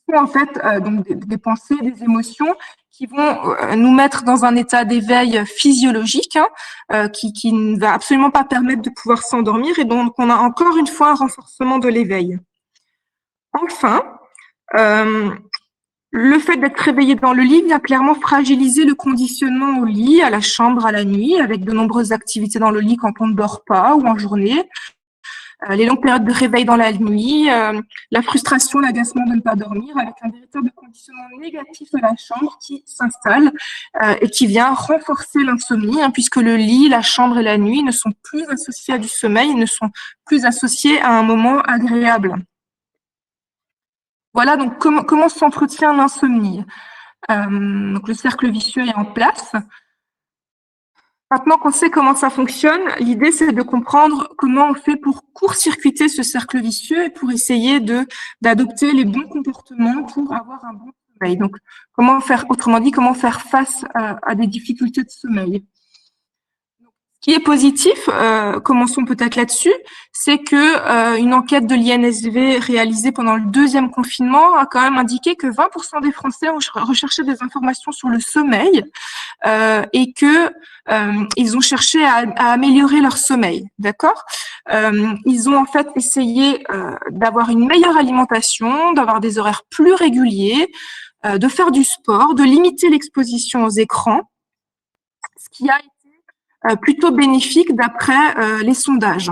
sont en fait donc des pensées, des émotions qui vont nous mettre dans un état d'éveil physiologique qui ne va absolument pas permettre de pouvoir s'endormir, et donc on a encore une fois un renforcement de l'éveil. Enfin, le fait d'être réveillé dans le lit vient clairement fragiliser le conditionnement au lit, à la chambre, à la nuit, avec de nombreuses activités dans le lit quand on ne dort pas ou en journée. Les longues périodes de réveil dans la nuit, la frustration, l'agacement de ne pas dormir, avec un véritable conditionnement négatif de la chambre qui s'installe et qui vient renforcer l'insomnie, puisque le lit, la chambre et la nuit ne sont plus associés à du sommeil, ne sont plus associés à un moment agréable. Voilà donc comment s'entretient l'insomnie. Donc le cercle vicieux est en place. Maintenant qu'on sait comment ça fonctionne, l'idée c'est de comprendre comment on fait pour court-circuiter ce cercle vicieux et pour essayer d'adopter les bons comportements pour avoir un bon sommeil. Donc, comment faire, autrement dit, comment faire face à des difficultés de sommeil. Donc, ce qui est positif, commençons peut-être là-dessus, c'est que une enquête de l'INSV réalisée pendant le deuxième confinement a quand même indiqué que 20% des Français ont recherché des informations sur le sommeil et que ils ont cherché à améliorer leur sommeil, d'accord. Ils ont en fait essayé d'avoir une meilleure alimentation, d'avoir des horaires plus réguliers, de faire du sport, de limiter l'exposition aux écrans, ce qui a plutôt bénéfique d'après les sondages.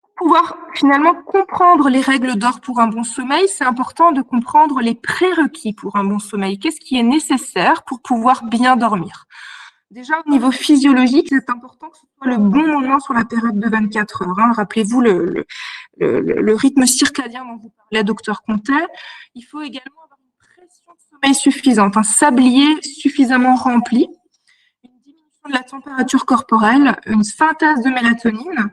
Pour pouvoir finalement comprendre les règles d'or pour un bon sommeil, c'est important de comprendre les prérequis pour un bon sommeil. Qu'est-ce qui est nécessaire pour pouvoir bien dormir? Déjà, au niveau physiologique, c'est important que ce soit le bon moment sur la période de 24 heures. Hein. Rappelez-vous le rythme circadien dont vous parlait docteur Contet. Il faut également avoir une pression de sommeil suffisante, un sablier suffisamment rempli, une diminution de la température corporelle, une synthèse de mélatonine,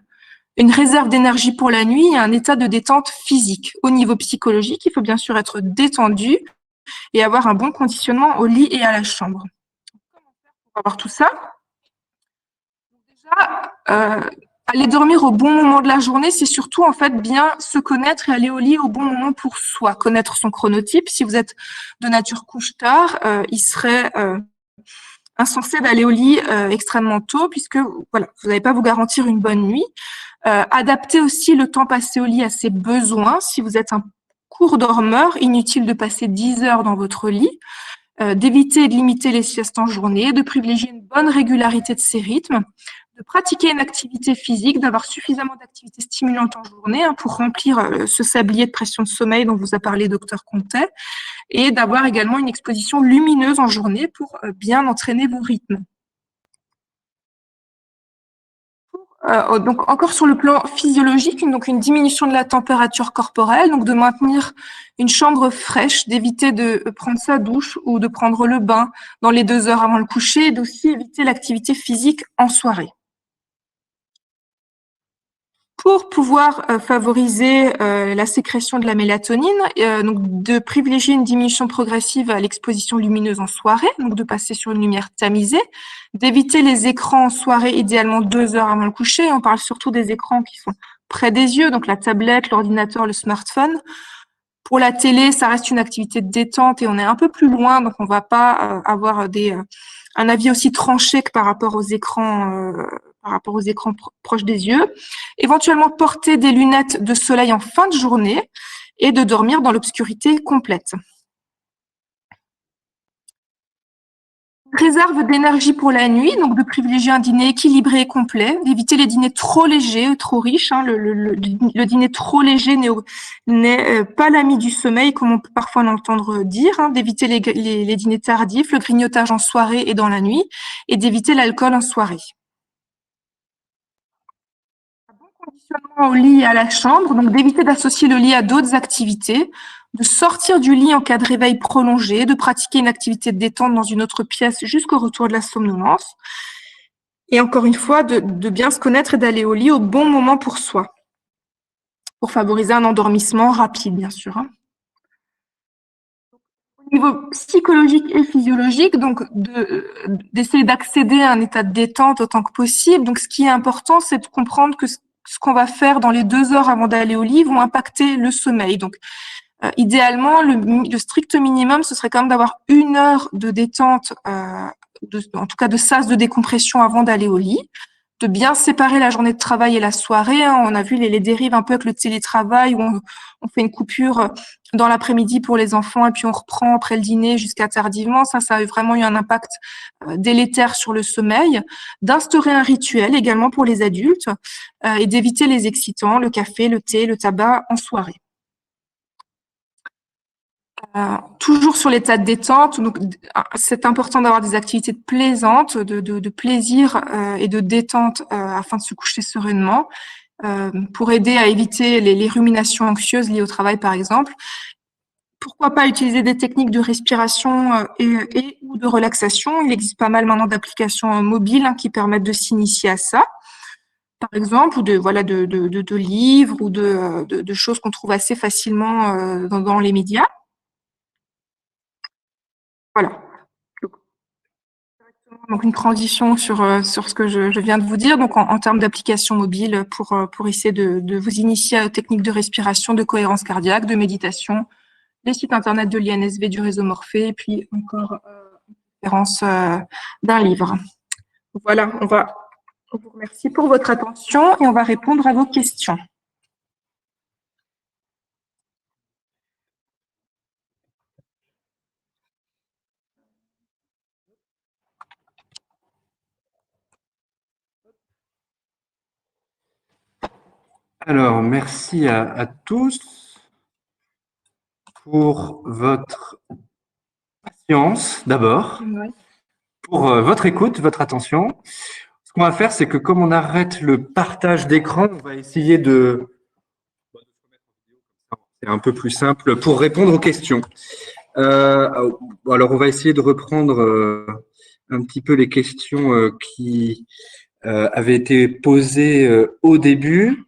une réserve d'énergie pour la nuit et un état de détente physique. Au niveau psychologique, il faut bien sûr être détendu et avoir un bon conditionnement au lit et à la chambre. Comment faire pour avoir tout ça? Déjà, aller dormir au bon moment de la journée, c'est surtout en fait bien se connaître et aller au lit au bon moment pour soi, connaître son chronotype. Si vous êtes de nature couche-tard, il serait insensé d'aller au lit extrêmement tôt puisque voilà, vous n'allez pas vous garantir une bonne nuit. Adapter aussi le temps passé au lit à ses besoins. Si vous êtes un court dormeur, inutile de passer 10 heures dans votre lit. D'éviter et de limiter les siestes en journée, de privilégier une bonne régularité de ces rythmes, de pratiquer une activité physique, d'avoir suffisamment d'activités stimulantes en journée pour remplir ce sablier de pression de sommeil dont vous a parlé docteur Contet, et d'avoir également une exposition lumineuse en journée pour bien entraîner vos rythmes. Donc encore sur le plan physiologique, donc une diminution de la température corporelle, donc de maintenir une chambre fraîche, d'éviter de prendre sa douche ou de prendre le bain dans les 2 heures avant le coucher, et d'aussi éviter l'activité physique en soirée. Pour pouvoir favoriser la sécrétion de la mélatonine, donc de privilégier une diminution progressive à l'exposition lumineuse en soirée, donc de passer sur une lumière tamisée, d'éviter les écrans en soirée, idéalement 2 heures avant le coucher. On parle surtout des écrans qui sont près des yeux, donc la tablette, l'ordinateur, le smartphone. Pour la télé, ça reste une activité de détente et on est un peu plus loin, donc on ne va pas avoir un avis aussi tranché que par rapport aux écrans proches des yeux. Éventuellement porter des lunettes de soleil en fin de journée et de dormir dans l'obscurité complète. Réserve d'énergie pour la nuit, donc de privilégier un dîner équilibré et complet, d'éviter les dîners trop légers, trop riches. Hein. Le dîner trop léger n'est pas l'ami du sommeil, comme on peut parfois l'entendre dire, hein. D'éviter les dîners tardifs, le grignotage en soirée et dans la nuit, et d'éviter l'alcool en soirée. Un bon conditionnement au lit et à la chambre, donc d'éviter d'associer le lit à d'autres activités, de sortir du lit en cas de réveil prolongé, de pratiquer une activité de détente dans une autre pièce jusqu'au retour de la somnolence. Et encore une fois, de bien se connaître et d'aller au lit au bon moment pour soi, pour favoriser un endormissement rapide, bien sûr. Hein. Au niveau psychologique et physiologique, donc d'essayer d'accéder à un état de détente autant que possible. Donc, ce qui est important, c'est de comprendre que ce qu'on va faire dans les 2 heures avant d'aller au lit vont impacter le sommeil. Donc, idéalement, le strict minimum, ce serait quand même d'avoir 1 heure de détente, en tout cas de sas de décompression avant d'aller au lit, de bien séparer la journée de travail et la soirée. Hein. On a vu les dérives un peu avec le télétravail où on fait une coupure dans l'après-midi pour les enfants et puis on reprend après le dîner jusqu'à tardivement. Ça a vraiment eu un impact délétère sur le sommeil. D'instaurer un rituel également pour les adultes et d'éviter les excitants, le café, le thé, le tabac en soirée. Toujours sur l'état de détente, donc c'est important d'avoir des activités plaisantes, de plaisir et de détente afin de se coucher sereinement, pour aider à éviter les ruminations anxieuses liées au travail, par exemple. Pourquoi pas utiliser des techniques de respiration et ou de relaxation. Il existe pas mal maintenant d'applications mobiles qui permettent de s'initier à ça, par exemple, ou de livres ou de choses qu'on trouve assez facilement dans les médias. Voilà. Donc, directement Donc une transition sur ce que je viens de vous dire. Donc en termes d'application mobile pour essayer de vous initier aux techniques de respiration, de cohérence cardiaque, de méditation, les sites internet de l'INSV, du réseau Morphée, et puis encore une référence d'un livre. Voilà, on vous remercie pour votre attention et on va répondre à vos questions.
Alors, merci à tous pour votre patience d'abord, pour votre écoute, votre attention. Ce qu'on va faire, c'est que comme on arrête le partage d'écran, on va essayer de... C'est un peu plus simple pour répondre aux questions. Alors, on va essayer de reprendre un petit peu les questions qui avaient été posées au début.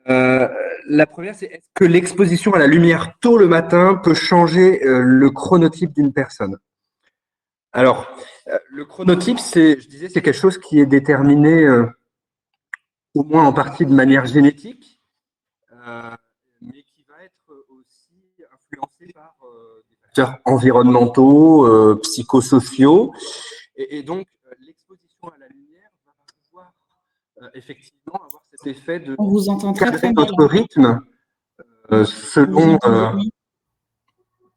La première, c'est est-ce que l'exposition à la lumière tôt le matin peut changer le chronotype d'une personne? Alors, le chronotype, c'est quelque chose qui est déterminé au moins en partie de manière génétique, mais qui va être aussi influencé par des facteurs environnementaux, psychosociaux. Et donc, l'exposition à la lumière va pouvoir effectivement avoir cet effet de
On vous entend très très mal.
notre rythme selon...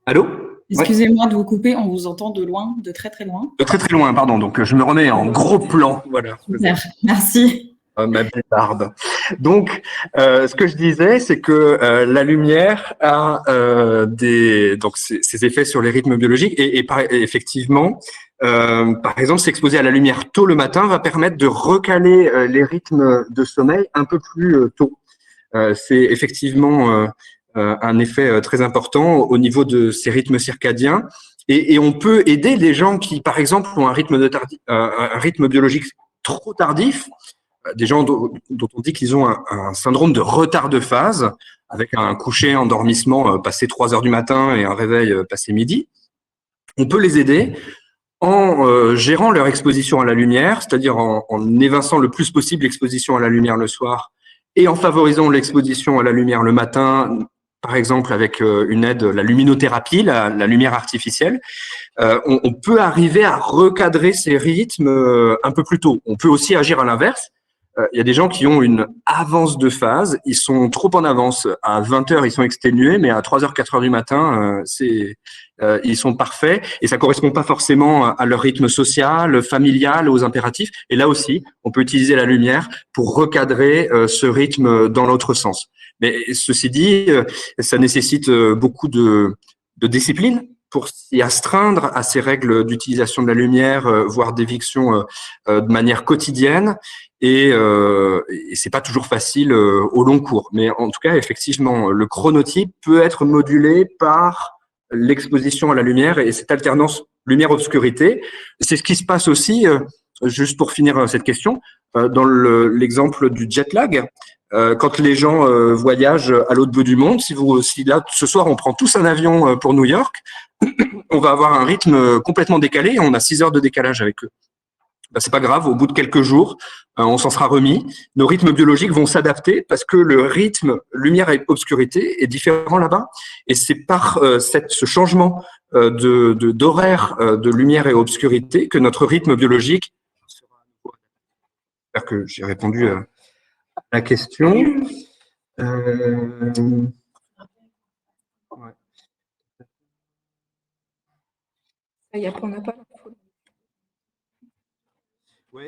Allô?
Excusez-moi de vous couper, on vous entend de loin, de très très loin.
De très très loin, pardon. Donc, je me remets en gros plan. Voilà.
Super, merci.
Ma bêtarde. Donc, ce que je disais, c'est que la lumière a donc ces effets sur les rythmes biologiques et effectivement, par exemple, s'exposer à la lumière tôt le matin va permettre de recaler les rythmes de sommeil un peu plus tôt. C'est effectivement un effet très important au niveau de ces rythmes circadiens. Et on peut aider les gens qui, par exemple, ont un rythme biologique trop tardif, des gens dont on dit qu'ils ont un syndrome de retard de phase, avec un coucher, endormissement passé 3 heures du matin et un réveil passé midi. On peut les aider en gérant leur exposition à la lumière, c'est-à-dire en évinçant le plus possible l'exposition à la lumière le soir et en favorisant l'exposition à la lumière le matin, par exemple avec une aide, la luminothérapie, la lumière artificielle. On peut arriver à recadrer ces rythmes un peu plus tôt. On peut aussi agir à l'inverse. Il y a des gens qui ont une avance de phase, ils sont trop en avance. À 20h, ils sont exténués, mais à 3h, 4h du matin, ils sont parfaits et ça correspond pas forcément à leur rythme social, familial, aux impératifs. Et là aussi, on peut utiliser la lumière pour recadrer ce rythme dans l'autre sens. Mais ceci dit, ça nécessite beaucoup de discipline pour s'y astreindre à ces règles d'utilisation de la lumière, voire d'éviction de manière quotidienne. Et c'est pas toujours facile au long cours. Mais en tout cas, effectivement, le chronotype peut être modulé par l'exposition à la lumière et cette alternance lumière-obscurité. C'est ce qui se passe aussi, juste pour finir cette question, dans l'exemple du jet lag. Quand les gens voyagent à l'autre bout du monde, si là, ce soir, on prend tous un avion pour New York, on va avoir un rythme complètement décalé et on a 6 heures de décalage avec eux. Ben, c'est pas grave, au bout de quelques jours, on s'en sera remis. Nos rythmes biologiques vont s'adapter parce que le rythme lumière et obscurité est différent là-bas. Et c'est par ce changement d'horaire de lumière et obscurité que notre rythme biologique sera. J'espère que j'ai répondu à la question. Il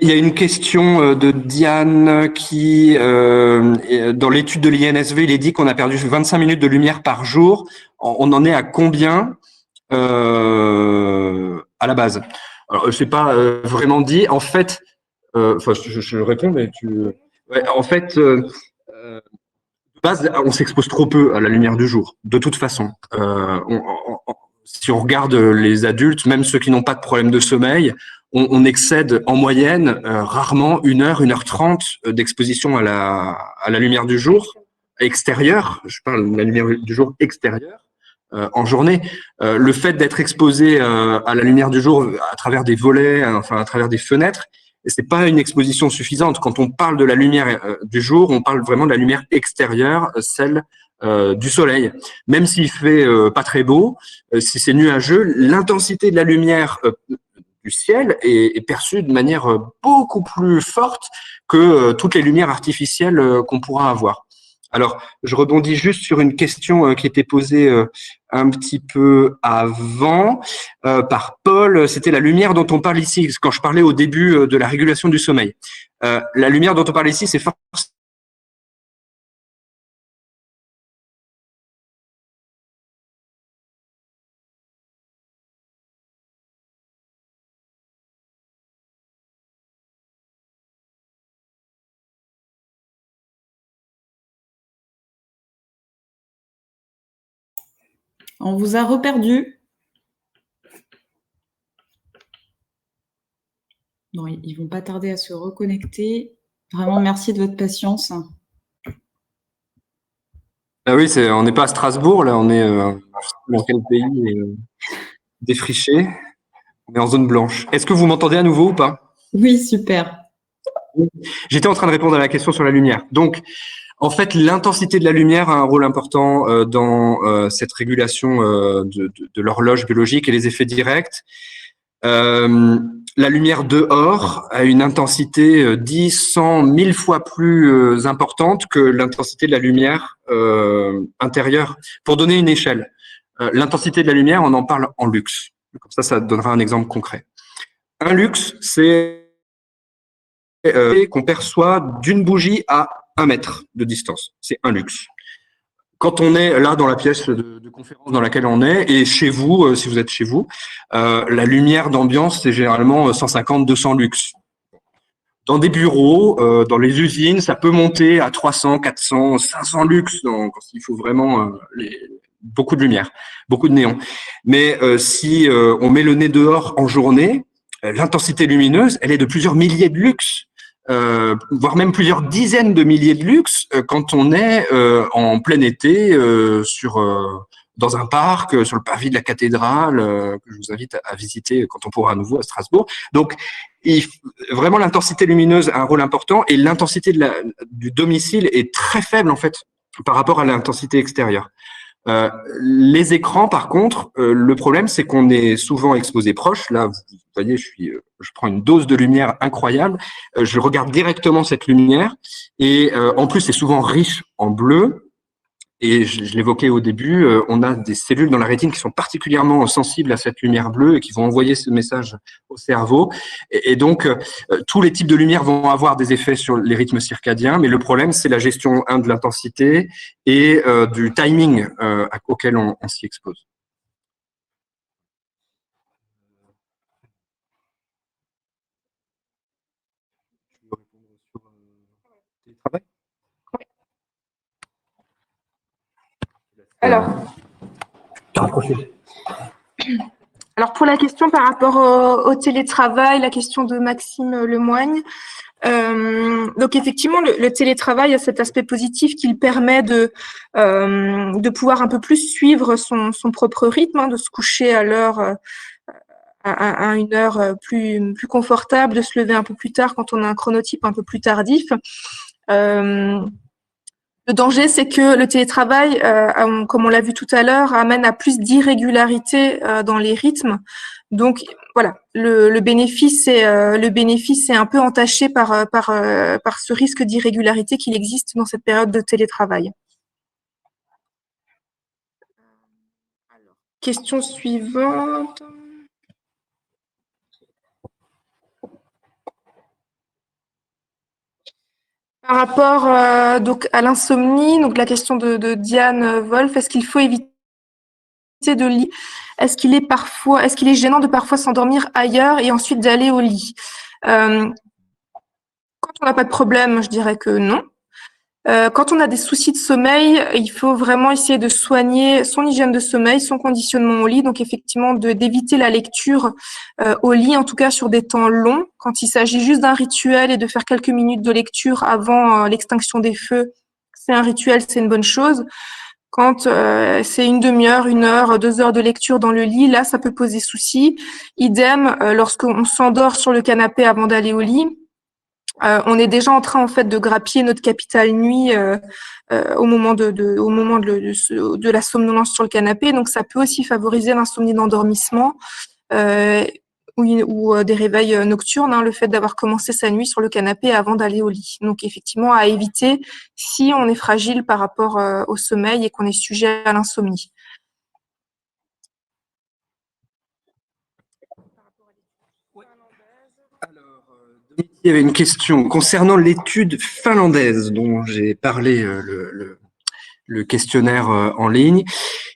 y a une question de Diane qui, dans l'étude de l'INSV, il est dit qu'on a perdu 25 minutes de lumière par jour. On en est à combien à la base? Alors, c'est pas vraiment dit. En fait, je réponds, mais en fait, de base, on s'expose trop peu à la lumière du jour, de toute façon. Si on regarde les adultes, même ceux qui n'ont pas de problème de sommeil, on excède en moyenne rarement 1 heure, 1h30 d'exposition à la lumière du jour extérieure. Je parle de la lumière du jour extérieure en journée. Le fait d'être exposé à la lumière du jour à travers des volets, enfin à travers des fenêtres, c'est pas une exposition suffisante. Quand on parle de la lumière du jour, on parle vraiment de la lumière extérieure, celle du soleil. Même s'il fait pas très beau, si c'est nuageux, l'intensité de la lumière du ciel est perçue de manière beaucoup plus forte que toutes les lumières artificielles qu'on pourra avoir. Alors, je rebondis juste sur une question qui était posée un petit peu avant par Paul. C'était la lumière dont on parle ici, quand je parlais au début de la régulation du sommeil. La lumière dont on parle ici, c'est forcément.
On vous a reperdu. Non, ils vont pas tarder à se reconnecter. Vraiment, merci de votre patience.
Ah oui, on n'est pas à Strasbourg, là, on est dans quel pays défriché. On est en zone blanche. Est-ce que vous m'entendez à nouveau ou pas?
Oui, super.
J'étais en train de répondre à la question sur la lumière. Donc, en fait, l'intensité de la lumière a un rôle important dans cette régulation de l'horloge biologique et les effets directs. La lumière dehors a une intensité 10, 100, 1000 fois plus importante que l'intensité de la lumière intérieure. Pour donner une échelle, l'intensité de la lumière, on en parle en lux. Comme ça donnera un exemple concret. Un lux, c'est qu'on perçoit d'une bougie à 1 mètre de distance. C'est un lux. Quand on est là dans la pièce de conférence dans laquelle on est, et chez vous, si vous êtes chez vous, la lumière d'ambiance, c'est généralement 150, 200 lux. Dans des bureaux, dans les usines, ça peut monter à 300, 400, 500 lux quand il faut vraiment beaucoup de lumière, beaucoup de néon. Mais si on met le nez dehors en journée, l'intensité lumineuse, elle est de plusieurs milliers de lux. Voire même plusieurs dizaines de milliers de lux quand on est en plein été dans un parc, sur le parvis de la cathédrale, que je vous invite à visiter quand on pourra à nouveau à Strasbourg. Donc, vraiment, l'intensité lumineuse a un rôle important et l'intensité du domicile est très faible en fait par rapport à l'intensité extérieure. Les écrans, par contre, le problème, c'est qu'on est souvent exposé proche. Là, vous voyez, je prends une dose de lumière incroyable. Je regarde directement cette lumière et en plus, c'est souvent riche en bleu. Et je l'évoquais au début, on a des cellules dans la rétine qui sont particulièrement sensibles à cette lumière bleue et qui vont envoyer ce message au cerveau. Et donc, tous les types de lumière vont avoir des effets sur les rythmes circadiens, mais le problème, c'est la gestion de l'intensité et du timing auquel on s'y expose.
Alors pour la question par rapport au télétravail, la question de Maxime Lemoigne, donc effectivement le télétravail a cet aspect positif qu'il permet de pouvoir un peu plus suivre son propre rythme, de se coucher à l'heure à une heure plus confortable, de se lever un peu plus tard quand on a un chronotype un peu plus tardif. Le danger, c'est que le télétravail, comme on l'a vu tout à l'heure, amène à plus d'irrégularité dans les rythmes. Donc voilà, le bénéfice est un peu entaché par ce risque d'irrégularité qu'il existe dans cette période de télétravail. Alors, question suivante. Par rapport donc à l'insomnie, donc la question de Diane Wolf, est-ce qu'il faut éviter de lit? Est-ce qu'il est gênant de parfois s'endormir ailleurs et ensuite d'aller au lit? Quand on n'a pas de problème, je dirais que non. Quand on a des soucis de sommeil, il faut vraiment essayer de soigner son hygiène de sommeil, son conditionnement au lit. Donc effectivement, d'éviter la lecture au lit, en tout cas sur des temps longs. Quand il s'agit juste d'un rituel et de faire quelques minutes de lecture avant l'extinction des feux, c'est un rituel, c'est une bonne chose. Quand c'est une demi-heure, 1 heure, 2 heures de lecture dans le lit, là, ça peut poser souci. Idem, lorsqu'on s'endort sur le canapé avant d'aller au lit, on est déjà en train en fait de grappiller notre capital nuit au moment de la somnolence sur le canapé. Donc ça peut aussi favoriser l'insomnie d'endormissement euh, ou des réveils nocturnes, hein, le fait d'avoir commencé sa nuit sur le canapé avant d'aller au lit. Donc effectivement à éviter si on est fragile par rapport au sommeil et qu'on est sujet à l'insomnie.
Il y avait une question concernant l'étude finlandaise dont j'ai parlé, le questionnaire en ligne.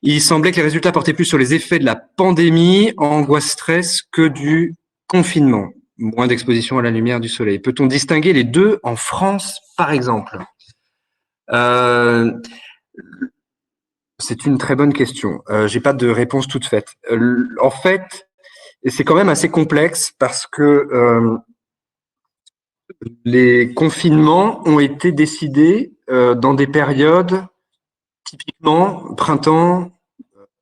Il semblait que les résultats portaient plus sur les effets de la pandémie, angoisse, stress, que du confinement. Moins d'exposition à la lumière du soleil. Peut-on distinguer les deux en France, par exemple? C'est une très bonne question. J'ai pas de réponse toute faite. En fait, c'est quand même assez complexe parce que les confinements ont été décidés dans des périodes, typiquement printemps,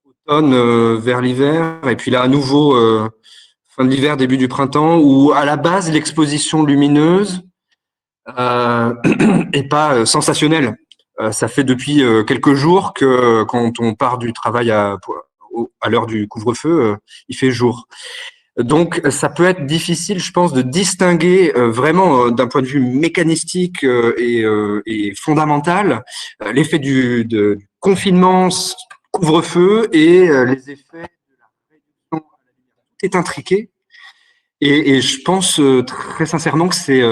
automne vers l'hiver, et puis là à nouveau fin de l'hiver, début du printemps, où à la base l'exposition lumineuse est pas sensationnelle. Ça fait depuis quelques jours que quand on part du travail à l'heure du couvre-feu, il fait jour. Donc, ça peut être difficile, je pense, de distinguer vraiment d'un point de vue mécanistique et fondamental l'effet du confinement, couvre-feu et les effets de la réduction à la lumière. Tout est intriqué et je pense très sincèrement que c'est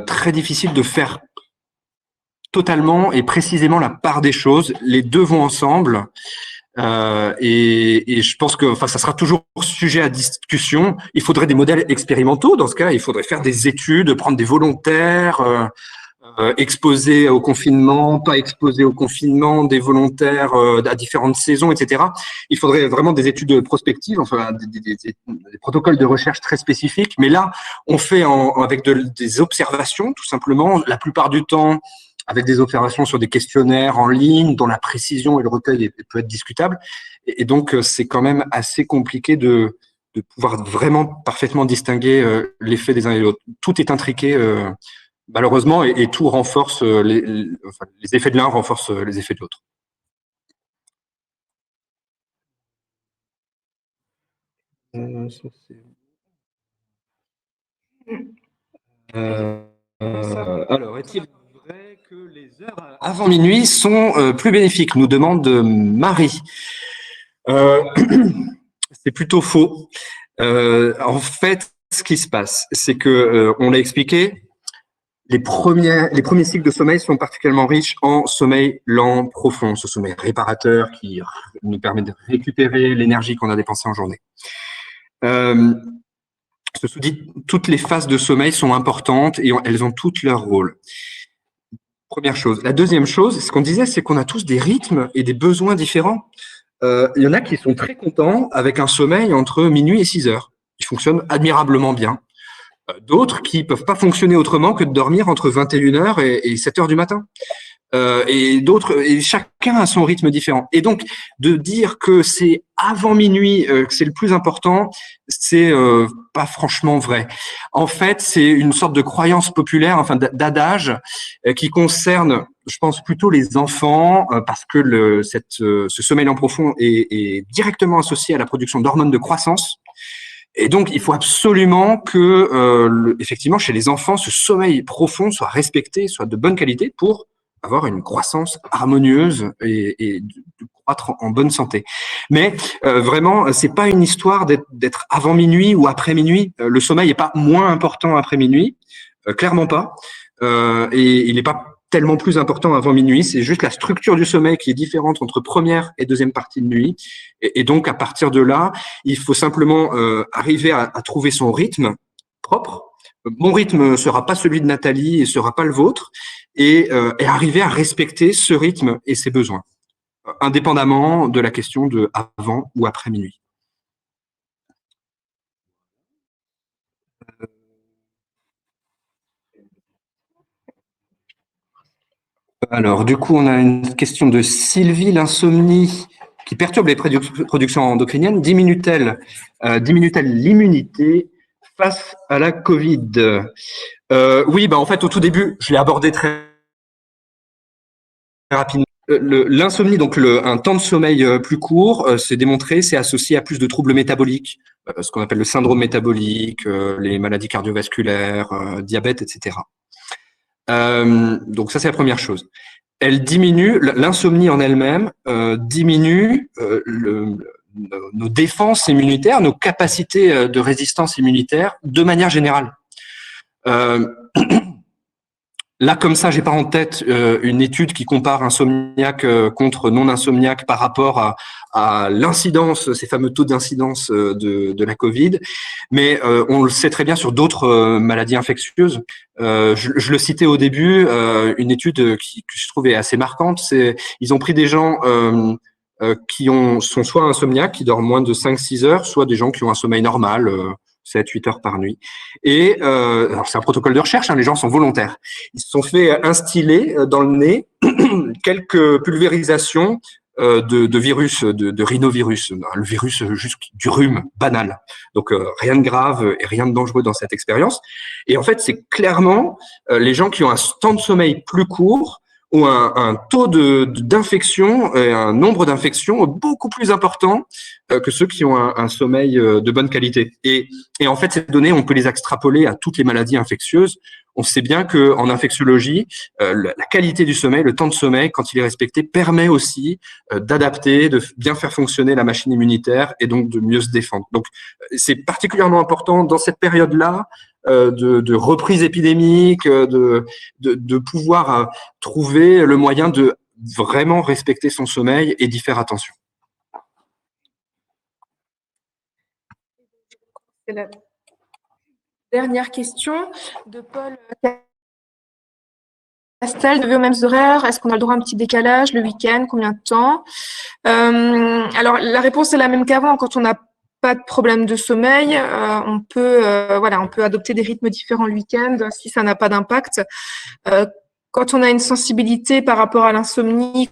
très difficile de faire totalement et précisément la part des choses. Les deux vont ensemble. Et je pense que, enfin, ça sera toujours sujet à discussion. Il faudrait des modèles expérimentaux. Dans ce cas, il faudrait faire des études, prendre des volontaires, exposés au confinement, pas exposés au confinement, des volontaires à différentes saisons, etc. Il faudrait vraiment des études prospectives, enfin des protocoles de recherche très spécifiques. Mais là, on fait avec des observations, tout simplement. La plupart du temps, avec des observations sur des questionnaires en ligne, dont la précision et le recueil peut être discutable. Et donc, c'est quand même assez compliqué de pouvoir vraiment parfaitement distinguer l'effet des uns et des autres. Tout est intriqué, malheureusement, et tout renforce, enfin, les effets de l'un renforcent les effets de l'autre. Alors, est-il vrai que les heures avant minuit sont plus bénéfiques, nous demande Marie. C'est plutôt faux. En fait, ce qui se passe, c'est que, on l'a expliqué, les premiers cycles de sommeil sont particulièrement riches en sommeil lent, profond, ce sommeil réparateur qui nous permet de récupérer l'énergie qu'on a dépensée en journée. Ceci dit, toutes les phases de sommeil sont importantes et elles ont toutes leur rôle. Première chose. La deuxième chose, ce qu'on disait, c'est qu'on a tous des rythmes et des besoins différents. Il y en a qui sont très contents avec un sommeil entre minuit et 6 heures. Ils fonctionnent admirablement bien. D'autres qui peuvent pas fonctionner autrement que de dormir entre 21 heures et 7 heures du matin. Et d'autres, et chacun a son rythme différent. Et donc, de dire que c'est avant minuit que c'est le plus important, c'est pas franchement vrai. En fait, c'est une sorte de croyance populaire, enfin d'adage, qui concerne, je pense, plutôt les enfants, parce que ce sommeil en profond est directement associé à la production d'hormones de croissance. Et donc, il faut absolument que, effectivement, chez les enfants, ce sommeil profond soit respecté, soit de bonne qualité pour avoir une croissance harmonieuse et de croître en bonne santé. Mais vraiment, c'est pas une histoire d'être avant minuit ou après minuit. Le sommeil n'est pas moins important après minuit, clairement pas. Et il n'est pas tellement plus important avant minuit. C'est juste la structure du sommeil qui est différente entre première et deuxième partie de nuit. Et donc, à partir de là, il faut simplement arriver à trouver son rythme propre. Mon rythme ne sera pas celui de Nathalie et sera pas le vôtre. Et arriver à respecter ce rythme et ses besoins, indépendamment de la question de avant ou après minuit. Alors, du coup, on a une question de Sylvie. L'insomnie qui perturbe les productions endocriniennes diminue-t-elle l'immunité face à la Covid? Oui, en fait, au tout début, je l'ai abordé très rapidement. L'insomnie, donc un temps de sommeil plus court, c'est démontré, c'est associé à plus de troubles métaboliques, ce qu'on appelle le syndrome métabolique, les maladies cardiovasculaires, diabète, etc. Donc ça, c'est la première chose. Elle diminue, l'insomnie en elle-même diminue nos défenses immunitaires, nos capacités de résistance immunitaire de manière générale. Là, comme ça, j'ai pas en tête une étude qui compare insomniaque contre non-insomniaque par rapport à l'incidence, ces fameux taux d'incidence de la Covid. Mais on le sait très bien sur d'autres maladies infectieuses. Je le citais au début, une étude que je trouvais assez marquante, c'est ils ont pris des gens qui sont soit insomniaques, qui dorment moins de 5-6 heures, soit des gens qui ont un sommeil normal, 7-8 heures par nuit. Et alors c'est un protocole de recherche, les gens sont volontaires. Ils se sont fait instiller dans le nez quelques pulvérisations de virus, de rhinovirus, le virus juste du rhume banal. Donc rien de grave et rien de dangereux dans cette expérience. Et en fait, c'est clairement les gens qui ont un temps de sommeil plus court ont un taux d'infection, un nombre d'infections beaucoup plus important que ceux qui ont un sommeil de bonne qualité. Et en fait, ces données, on peut les extrapoler à toutes les maladies infectieuses. On sait bien que en infectiologie, la qualité du sommeil, le temps de sommeil, quand il est respecté, permet aussi d'adapter, de bien faire fonctionner la machine immunitaire et donc de mieux se défendre. Donc, c'est particulièrement important dans cette période-là de reprise épidémique, de pouvoir trouver le moyen de vraiment respecter son sommeil et d'y faire attention.
C'est la dernière question de Paul Castel. Lever aux mêmes horaires, est-ce qu'on a le droit à un petit décalage le week-end? Combien de temps? Alors, la réponse est la même qu'avant. Quand on n'a pas de problème de sommeil, on peut adopter des rythmes différents le week-end si ça n'a pas d'impact. Quand on a une sensibilité par rapport à l'insomnie,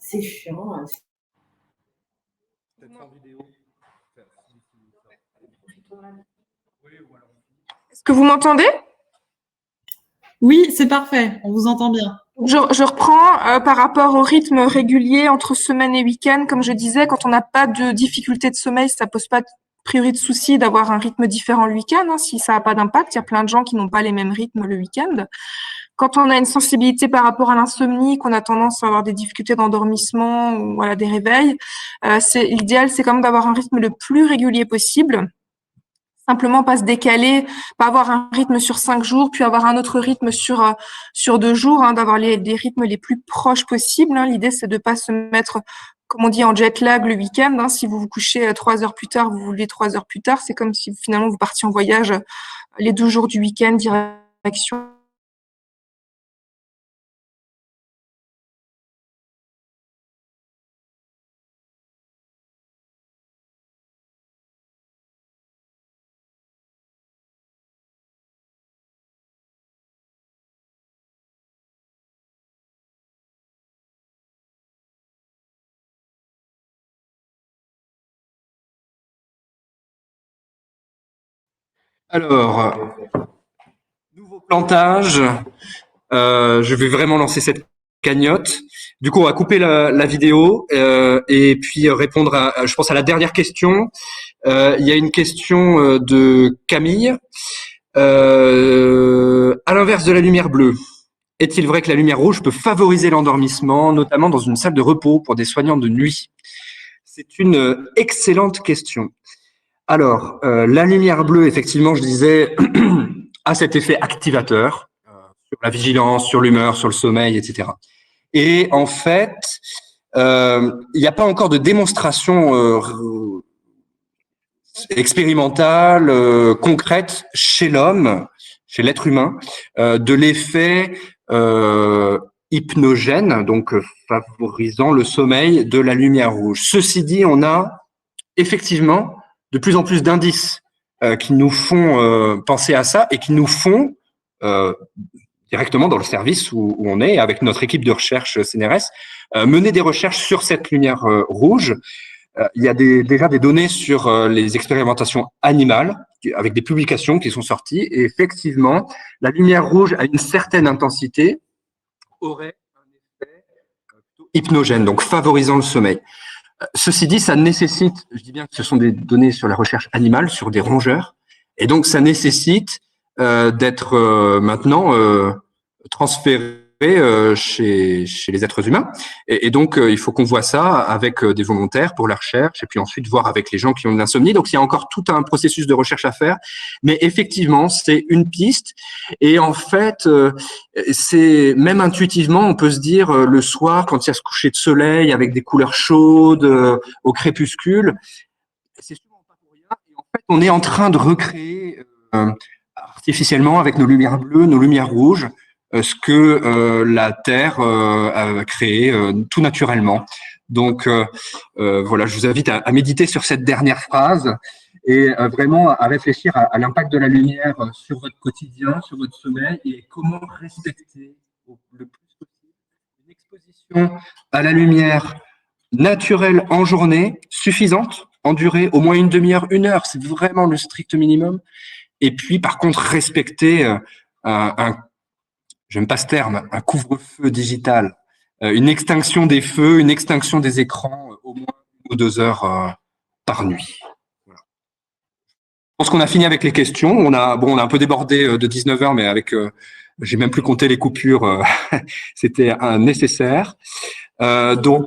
c'est chiant. Hein.
Est-ce que vous m'entendez?
Oui, c'est parfait. On vous entend bien.
Je reprends par rapport au rythme régulier entre semaine et week-end. Comme je disais, quand on n'a pas de difficulté de sommeil, ça pose pas a priori de souci d'avoir un rythme différent le week-end. Hein, si ça n'a pas d'impact, il y a plein de gens qui n'ont pas les mêmes rythmes le week-end. Quand on a une sensibilité par rapport à l'insomnie, qu'on a tendance à avoir des difficultés d'endormissement ou voilà des réveils, l'idéal, c'est quand même d'avoir un rythme le plus régulier possible. Simplement pas se décaler, pas avoir un rythme sur 5 jours, puis avoir un autre rythme sur 2 jours, hein, d'avoir des rythmes les plus proches possibles. Hein. L'idée, c'est de pas se mettre, comme on dit, en jet lag le week-end. Hein. Si vous vous couchez 3 heures plus tard, vous vous levez 3 heures plus tard. C'est comme si finalement vous partiez en voyage les 2 jours du week-end, direction.
Alors, nouveau plantage. Je vais vraiment lancer cette cagnotte. Du coup, on va couper la vidéo et puis répondre je pense, à la dernière question. Il y a une question de Camille. À l'inverse de la lumière bleue, est-il vrai que la lumière rouge peut favoriser l'endormissement, notamment dans une salle de repos pour des soignants de nuit? C'est une excellente question. Alors, la lumière bleue, effectivement, je disais, a cet effet activateur sur la vigilance, sur l'humeur, sur le sommeil, etc. Et en fait, il n'y a pas encore de démonstration expérimentale, concrète chez l'homme, chez l'être humain, de l'effet hypnogène, donc favorisant le sommeil de la lumière rouge. Ceci dit, on a effectivement de plus en plus d'indices qui nous font penser à ça et qui nous font directement dans le service où on est, avec notre équipe de recherche CNRS, mener des recherches sur cette lumière rouge. Il y a déjà des données sur les expérimentations animales, avec des publications qui sont sorties, et effectivement, la lumière rouge à une certaine intensité aurait un effet hypnogène, donc favorisant le sommeil. Ceci dit, ça nécessite, je dis bien que ce sont des données sur la recherche animale, sur des rongeurs, et donc ça nécessite d'être maintenant transféré chez les êtres humains. Et donc, il faut qu'on voit ça avec des volontaires pour la recherche et puis ensuite voir avec les gens qui ont de l'insomnie. Donc, il y a encore tout un processus de recherche à faire. Mais effectivement, c'est une piste. Et en fait, c'est même intuitivement, on peut se dire le soir, quand il y a ce coucher de soleil avec des couleurs chaudes au crépuscule, c'est souvent pas pour rien. Et en fait, on est en train de recréer artificiellement avec nos lumières bleues, nos lumières rouges, ce que la Terre a créé tout naturellement. Donc voilà, je vous invite à méditer sur cette dernière phrase et vraiment à réfléchir à l'impact de la lumière sur votre quotidien, sur votre sommeil et comment respecter le plus possible une exposition à la lumière naturelle en journée, suffisante, en durée, au moins une demi-heure, une heure, c'est vraiment le strict minimum. Et puis, par contre, respecter j'aime pas ce terme, un couvre-feu digital, une extinction des feux, une extinction des écrans au moins 1 ou 2 heures par nuit. Voilà. Je pense qu'on a fini avec les questions. On a un peu débordé de 19 heures, mais j'ai même plus compté les coupures. C'était nécessaire. Pardon,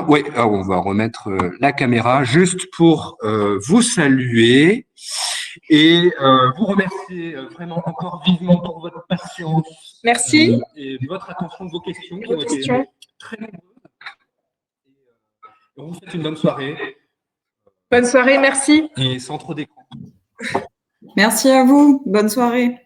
oui, on va remettre la caméra juste pour vous saluer et vous remercier vraiment encore vivement pour votre patience.
Merci.
Et votre attention, vos questions qui ont été très nombreuses. Et on vous souhaite une bonne soirée.
Bonne soirée, merci.
Et sans trop d'écran.
Merci à vous. Bonne soirée.